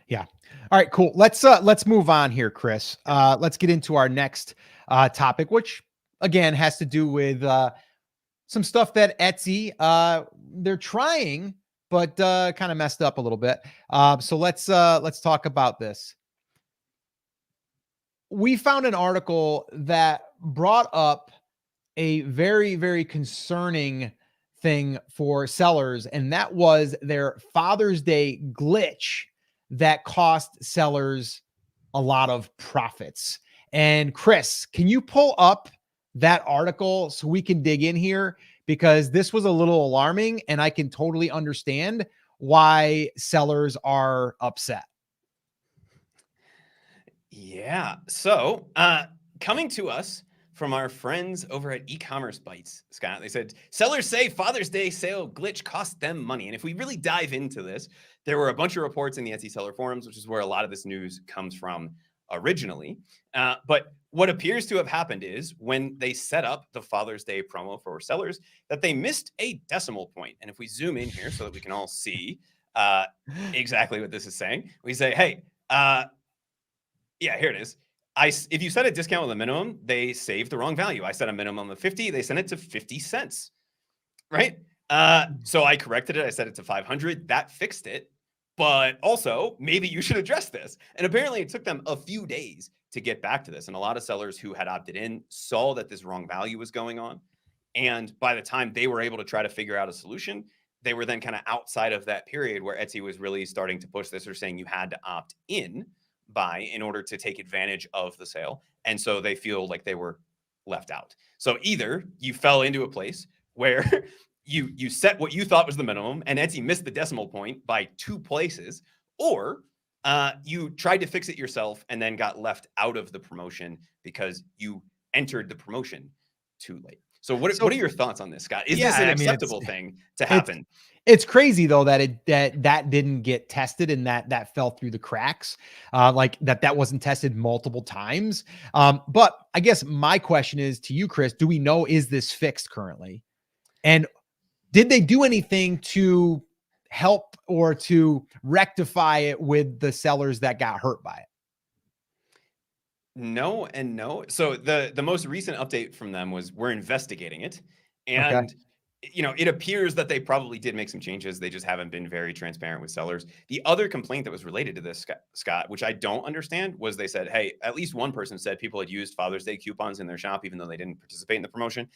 S1: Yeah. All right, cool. Let's move on here, Chris. Let's get into our next topic, which again has to do with some stuff that Etsy they're trying, but kind of messed up a little bit. So let's talk about this. We found an article that brought up a very, very concerning thing for sellers, and that was their Father's Day glitch that cost sellers a lot of profits. And Chris, can you pull up that article so we can dig in here? Because this was a little alarming, and I can totally understand why sellers are upset.
S2: Yeah. So coming to us from our friends over at E-commerce Bytes, Scott, they said, sellers say Father's Day sale glitch cost them money. And if we really dive into this, there were a bunch of reports in the Etsy seller forums, which is where a lot of this news comes from originally. But what appears to have happened is when they set up the Father's Day promo for sellers, that they missed a decimal point. And if we zoom in here so that we can all see exactly what this is saying, we say, hey, yeah, here it is. If you set a discount with a minimum, they saved the wrong value. I set a minimum of 50. They sent it to 50 cents, right? So I corrected it. I set it to 500. That fixed it. But also, maybe you should address this. And apparently it took them a few days to get back to this. And a lot of sellers who had opted in saw that this wrong value was going on. And by the time they were able to try to figure out a solution, they were then kind of outside of that period where Etsy was really starting to push this or saying you had to opt in in order to take advantage of the sale. And so they feel like they were left out. So either you fell into a place where you set what you thought was the minimum and Etsy missed the decimal point by 2 places, or you tried to fix it yourself and then got left out of the promotion because you entered the promotion too late. So what are your thoughts on this, Scott? Is this an acceptable thing to happen?
S1: It's crazy though that that didn't get tested and that fell through the cracks, like that wasn't tested multiple times. But I guess my question is to you, Chris, do we know, is this fixed currently? And did they do anything to help or to rectify it with the sellers that got hurt by it?
S2: No and no. So the most recent update from them was we're investigating it. And it appears that they probably did make some changes. They just haven't been very transparent with sellers. The other complaint that was related to this, Scott, which I don't understand, was they said, hey, at least one person said people had used Father's Day coupons in their shop, even though they didn't participate in the promotion.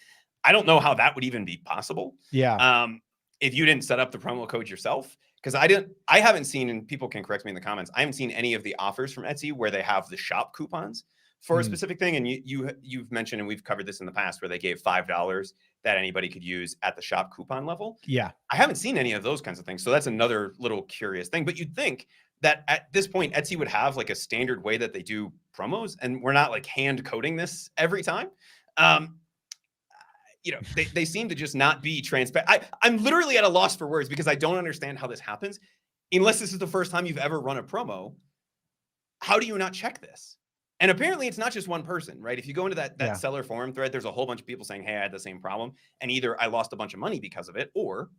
S2: I don't know how that would even be possible.
S1: Yeah.
S2: If you didn't set up the promo code yourself, because I haven't seen, and people can correct me in the comments, I haven't seen any of the offers from Etsy where they have the shop coupons for a specific thing. And you've mentioned, and we've covered this in the past, where they gave $5 that anybody could use at the shop coupon level.
S1: Yeah.
S2: I haven't seen any of those kinds of things. So that's another little curious thing. But you'd think that at this point, Etsy would have like a standard way that they do promos, and we're not like hand coding this every time. You know, they seem to just not be transparent. I'm literally at a loss for words because I don't understand how this happens. Unless this is the first time you've ever run a promo, how do you not check this? And apparently it's not just one person, right? If you go into that seller forum thread, there's a whole bunch of people saying, hey, I had the same problem. And either I lost a bunch of money because of it, or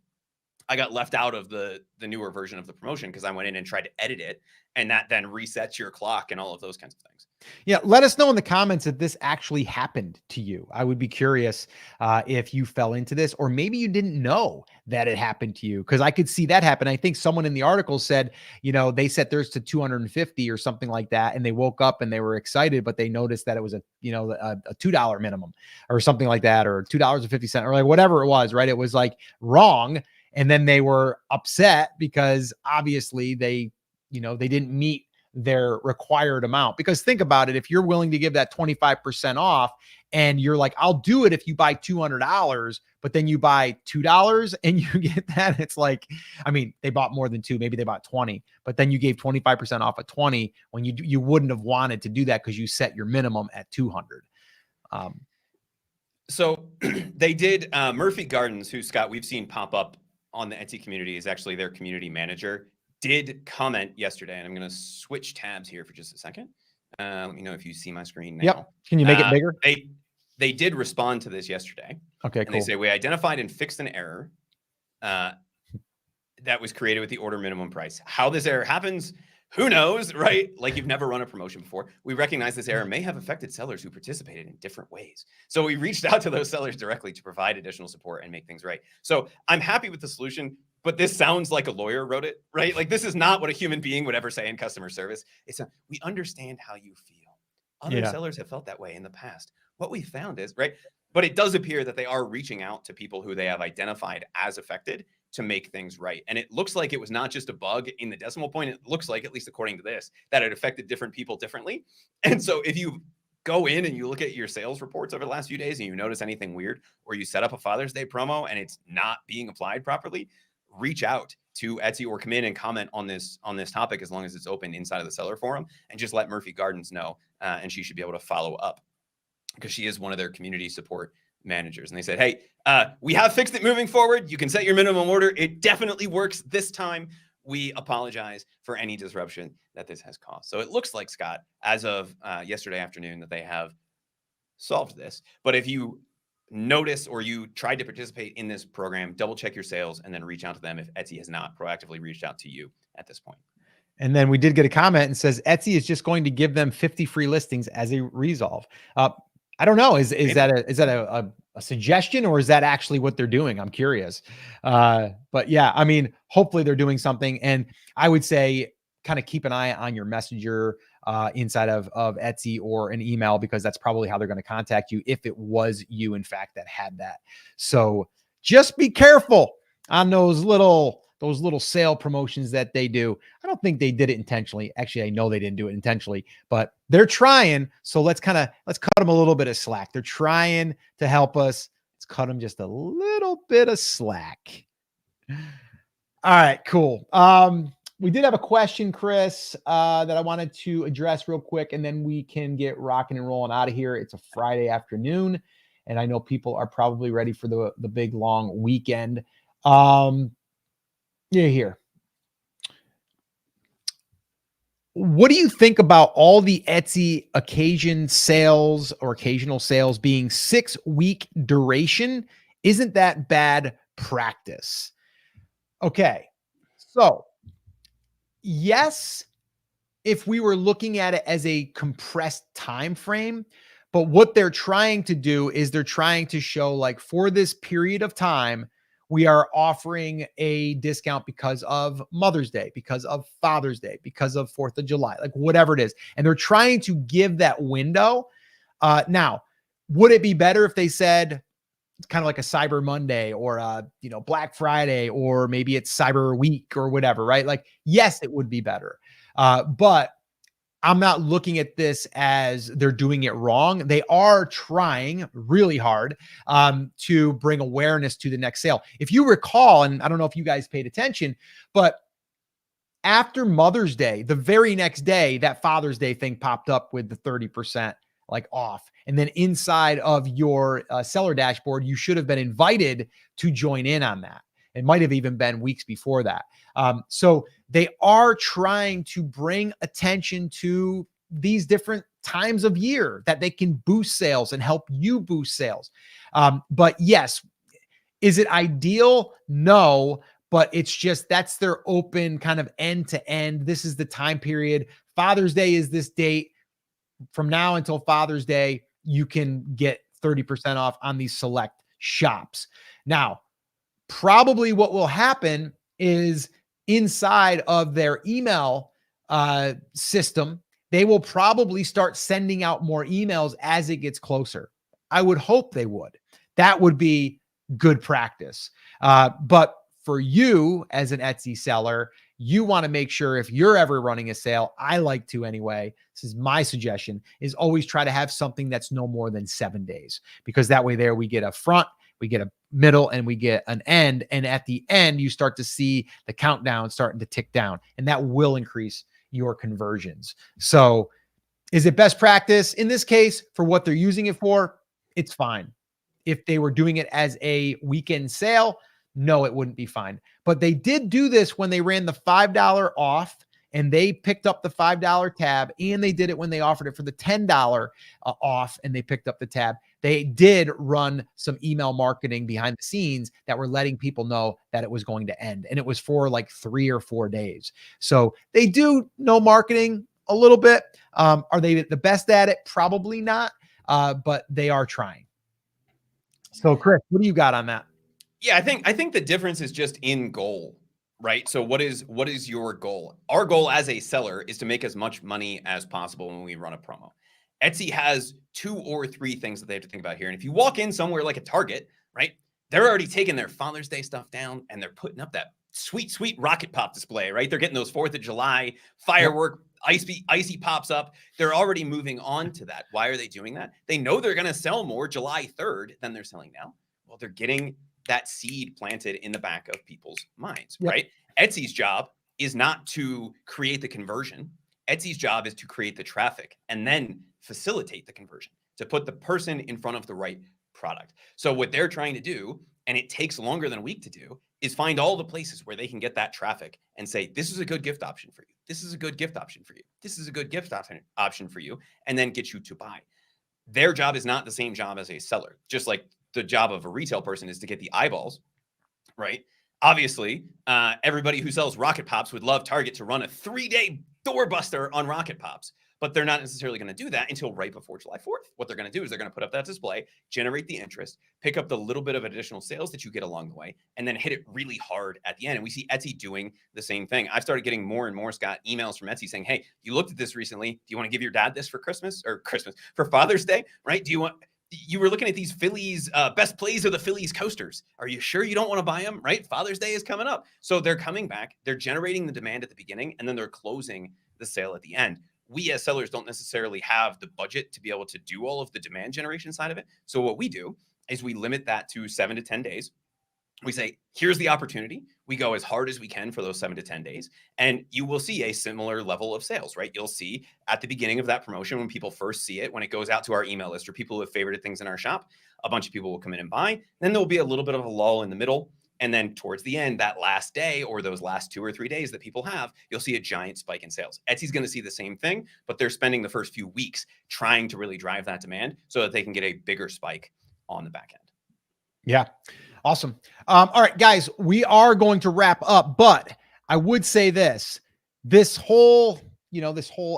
S2: I got left out of the newer version of the promotion because I went in and tried to edit it, and that then resets your clock and all of those kinds of things.
S1: Yeah, let us know in the comments if this actually happened to you. I would be curious if you fell into this, or maybe you didn't know that it happened to you, because I could see that happen. I think someone in the article said, you know, they set theirs to 250 or something like that, and they woke up and they were excited, but they noticed that it was a $2 minimum or something like that, or $2.50 or like whatever it was, right? It was like wrong. And then they were upset because obviously they didn't meet their required amount. Because think about it, if you're willing to give that 25% off and you're like, I'll do it if you buy $200, but then you buy $2 and you get that, it's like, I mean, they bought more than two, maybe they bought 20, but then you gave 25% off at 20 when you wouldn't have wanted to do that because you set your minimum at 200.
S2: So they did, Murphy Gardens, who, Scott, we've seen pop up on the Etsy community, is actually their community manager, did comment yesterday, and I'm going to switch tabs here for just a second. Let me know if you see my screen now.
S1: Yep. Can you make it bigger?
S2: They did respond to this yesterday.
S1: Okay,
S2: and
S1: cool.
S2: They say, we identified and fixed an error that was created with the order minimum price. How this error happens, who knows, right? Like, you've never run a promotion before. We recognize this error may have affected sellers who participated in different ways. So we reached out to those sellers directly to provide additional support and make things right. So I'm happy with the solution, but this sounds like a lawyer wrote it, right? Like, this is not what a human being would ever say in customer service. We understand how you feel. Other sellers have felt that way in the past. What we found is, right? But it does appear that they are reaching out to people who they have identified as affected to make things right. And it looks like it was not just a bug in the decimal point. It looks like, at least according to this, that it affected different people differently. And so if you go in and you look at your sales reports over the last few days and you notice anything weird, or you set up a Father's Day promo and it's not being applied properly, reach out to Etsy or come in and comment on this topic, as long as it's open inside of the seller forum, and just let Murphy Gardens know. And she should be able to follow up, because she is one of their community support managers. And they said, hey, we have fixed it moving forward. You can set your minimum order. It definitely works this time. We apologize for any disruption that this has caused. So it looks like, Scott, as of yesterday afternoon, that they have solved this. But if you notice or you tried to participate in this program, double check your sales and then reach out to them if Etsy has not proactively reached out to you at this point.
S1: And then we did get a comment and says Etsy is just going to give them 50 free listings as a resolve. I don't know. Is that a suggestion, or is that actually what they're doing? I'm curious. But yeah, I mean, hopefully they're doing something. And I would say kind of keep an eye on your messenger inside of Etsy, or an email, because that's probably how they're going to contact you if it was you, in fact, that had that. So just be careful on those little sale promotions that they do. I don't think they did it intentionally. Actually, I know they didn't do it intentionally, but they're trying. So let's cut them a little bit of slack. They're trying to help us. Let's cut them just a little bit of slack. All right, cool. We did have a question, Chris, that I wanted to address real quick, and then we can get rocking and rolling out of here. It's a Friday afternoon, and I know people are probably ready for the big long weekend. Here. What do you think about all the Etsy occasional sales being 6-week duration? Isn't that bad practice? Okay. So, yes, if we were looking at it as a compressed time frame, but what they're trying to do is they're trying to show, like, for this period of time, we are offering a discount because of Mother's Day, because of Father's Day, because of 4th of July, like whatever it is. And they're trying to give that window. Now, would it be better if they said it's kind of like a Cyber Monday, or Black Friday, or maybe it's Cyber Week or whatever, right? Like, yes, it would be better. But I'm not looking at this as they're doing it wrong. They are trying really hard to bring awareness to the next sale. If you recall, and I don't know if you guys paid attention, but after Mother's Day, the very next day, that Father's Day thing popped up with the 30% like off. And then inside of your seller dashboard, you should have been invited to join in on that. It might have even been weeks before that. So they are trying to bring attention to these different times of year that they can boost sales and help you boost sales. But yes, is it ideal? No, but it's just that's their open kind of end to end. This is the time period. Father's Day is this date. From now until Father's Day, you can get 30% off on these select shops. Now, probably what will happen is inside of their email system, they will probably start sending out more emails as it gets closer. I would hope they would. That would be good practice. But for you as an Etsy seller, you want to make sure if you're ever running a sale, I like to anyway, this is my suggestion, is always try to have something that's no more than 7 days, because that way there we get a front, we get a middle, and we get an end. And at the end, you start to see the countdown starting to tick down, and that will increase your conversions. So is it best practice? In this case, for what they're using it for, it's fine. If they were doing it as a weekend sale, no, it wouldn't be fine. But they did do this when they ran the $5 off, and they picked up the $5 tab, and they did it when they offered it for the $10 off, and they picked up the tab. They did run some email marketing behind the scenes that were letting people know that it was going to end. And it was for like 3 or 4 days. So they do know marketing a little bit. Are they the best at it? Probably not, but they are trying. So Chris, what do you got on that?
S2: Yeah, I think the difference is just in goal, right? So what is your goal? Our goal as a seller is to make as much money as possible when we run a promo. Etsy has 2 or 3 things that they have to think about here. And if you walk in somewhere like a Target, right, they're already taking their Father's Day stuff down, and they're putting up that sweet rocket pop display, right? They're getting those 4th of July firework, icy pops up. They're already moving on to that. Why are they doing that? They know they're going to sell more July 3rd than they're selling now. Well, they're getting that seed planted in the back of people's minds, right? Etsy's job is not to create the conversion. Etsy's job is to create the traffic and then facilitate the conversion, to put the person in front of the right product. So what they're trying to do, and it takes longer than a week to do, is find all the places where they can get that traffic and say, this is a good gift option for you. This is a good gift option for you. This is a good gift option for you, and then get you to buy. Their job is not the same job as a seller, just like the job of a retail person is to get the eyeballs, right? Obviously, everybody who sells Rocket Pops would love Target to run a 3-day doorbuster on Rocket Pops, but they're not necessarily going to do that until right before July 4th. What they're going to do is they're going to put up that display, generate the interest, pick up the little bit of additional sales that you get along the way, and then hit it really hard at the end. And we see Etsy doing the same thing. I've started getting more and more, Scott, emails from Etsy saying, hey, you looked at this recently. Do you want to give your dad this for Christmas for Father's Day, right? You were looking at these Phillies, best plays of the Phillies coasters. Are you sure you don't want to buy them, right? Father's Day is coming up. So they're coming back. They're generating the demand at the beginning, and then they're closing the sale at the end. We as sellers don't necessarily have the budget to be able to do all of the demand generation side of it. So what we do is we limit that to 7 to 10 days. We say, here's the opportunity. We go as hard as we can for those 7 to 10 days. And you will see a similar level of sales, right? You'll see at the beginning of that promotion, when people first see it, when it goes out to our email list or people who have favorited things in our shop, a bunch of people will come in and buy. Then there'll be a little bit of a lull in the middle. And then towards the end, that last day or those last 2 or 3 days that people have, you'll see a giant spike in sales. Etsy's going to see the same thing, but they're spending the first few weeks trying to really drive that demand so that they can get a bigger spike on the back end.
S1: Yeah. Awesome. All right, guys, we are going to wrap up, but I would say this whole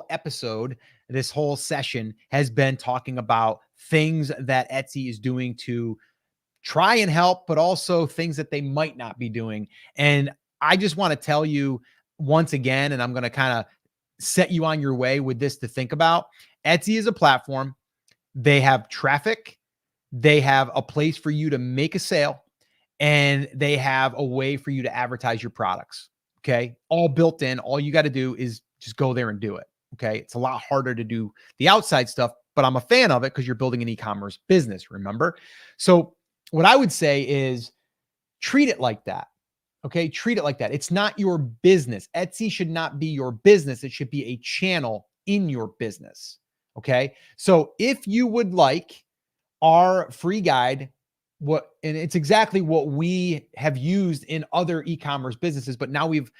S1: episode, this whole session has been talking about things that Etsy is doing to try and help, but also things that they might not be doing. And I just want to tell you once again, and I'm going to kind of set you on your way with this to think about. Etsy is a platform. They have traffic. They have a place for you to make a sale, and they have a way for you to advertise your products. Okay. All built in. All you got to do is just go there and do it. Okay. It's a lot harder to do the outside stuff, but I'm a fan of it because you're building an e-commerce business, remember? So what I would say is treat it like that. Okay. Treat it like that. It's not your business. Etsy should not be your business. It should be a channel in your business. Okay. So if you would like our free guide, and it's exactly what we have used in other e-commerce businesses, but now we've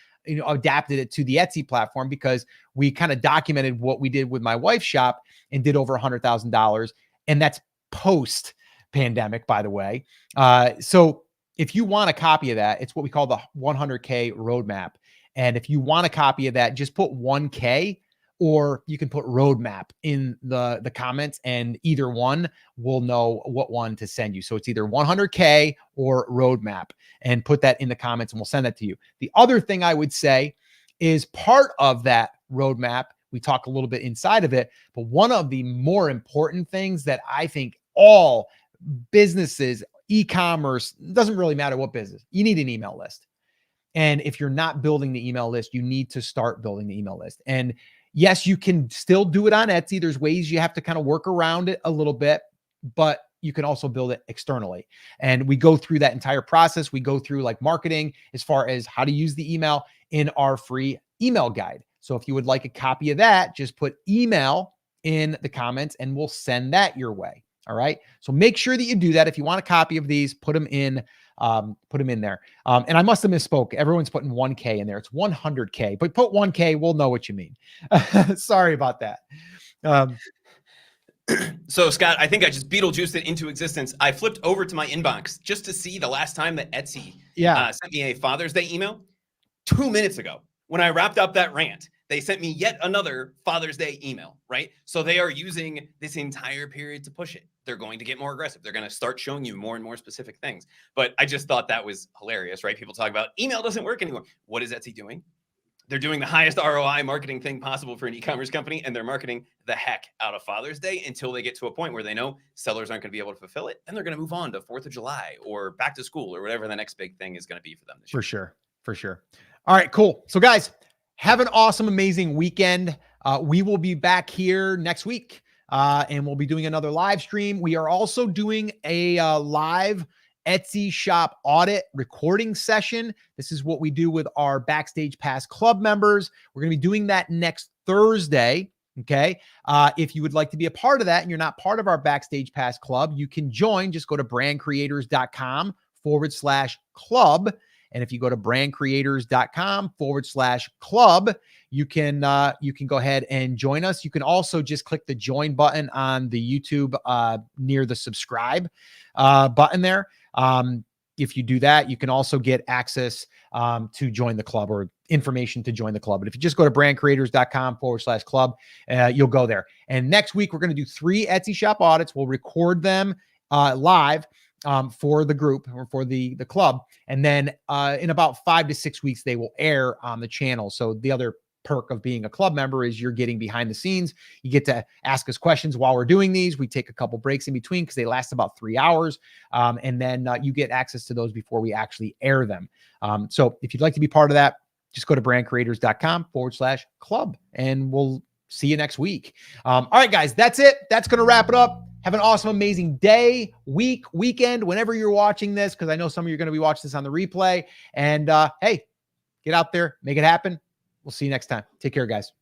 S1: adapted it to the Etsy platform because we kind of documented what we did with my wife's shop and did over $100,000. And that's post pandemic, by the way. So if you want a copy of that, it's what we call the 100K roadmap. And if you want a copy of that, just put 1K, or you can put roadmap in the comments, and either one will know what one to send you. So it's either 100K or roadmap, and put that in the comments and we'll send that to you. The other thing I would say is part of that roadmap, we talk a little bit inside of it, but one of the more important things that I think all businesses, e-commerce, doesn't really matter what business, you need an email list. And if you're not building the email list, you need to start building the email list. And yes, you can still do it on Etsy. There's ways you have to kind of work around it a little bit, but you can also build it externally. And we go through that entire process. We go through like marketing as far as how to use the email in our free email guide. So if you would like a copy of that, just put email in the comments and we'll send that your way. All right. So make sure that you do that. If you want a copy of these, put them in there. And I must have misspoke. Everyone's putting 1K in there. It's 100K, but put 1K. We'll know what you mean. Sorry about that.
S2: So Scott, I think I just Beetlejuiced it into existence. I flipped over to my inbox just to see the last time that Etsy sent me a Father's Day email 2 minutes ago. When I wrapped up that rant, they sent me yet another Father's Day email, right? So they are using this entire period to push it. They're going to get more aggressive. They're going to start showing you more and more specific things. But I just thought that was hilarious, right? People talk about email doesn't work anymore. What is Etsy doing? They're doing the highest ROI marketing thing possible for an e-commerce company, and they're marketing the heck out of Father's Day until they get to a point where they know sellers aren't going to be able to fulfill it, and they're going to move on to 4th of July or back to school or whatever the next big thing is going to be for them this year.
S1: For sure. All right, cool. So guys, have an awesome, amazing weekend. We will be back here next week, and we'll be doing another live stream. We are also doing a live Etsy shop audit recording session. This is what we do with our Backstage Pass Club members. We're going to be doing that next Thursday. Okay. If you would like to be a part of that and you're not part of our Backstage Pass Club, you can join. Just go to brandcreators.com/club. And if you go to brandcreators.com/club, you can go ahead and join us. You can also just click the join button on the YouTube near the subscribe button there. If you do that, you can also get access to join the club, or information to join the club. But if you just go to brandcreators.com/club, you'll go there. And next week, we're going to do 3 Etsy shop audits. We'll record them live for the group or for the club. And then in about 5 to 6 weeks, they will air on the channel. So the other perk of being a club member is you're getting behind the scenes. You get to ask us questions while we're doing these. We take a couple breaks in between because they last about 3 hours. And then you get access to those before we actually air them. So if you'd like to be part of that, just go to brandcreators.com/club and we'll see you next week. All right, guys, that's it. That's going to wrap it up. Have an awesome, amazing day, week, weekend, whenever you're watching this, because I know some of you are going to be watching this on the replay. And hey, get out there, make it happen. We'll see you next time. Take care, guys.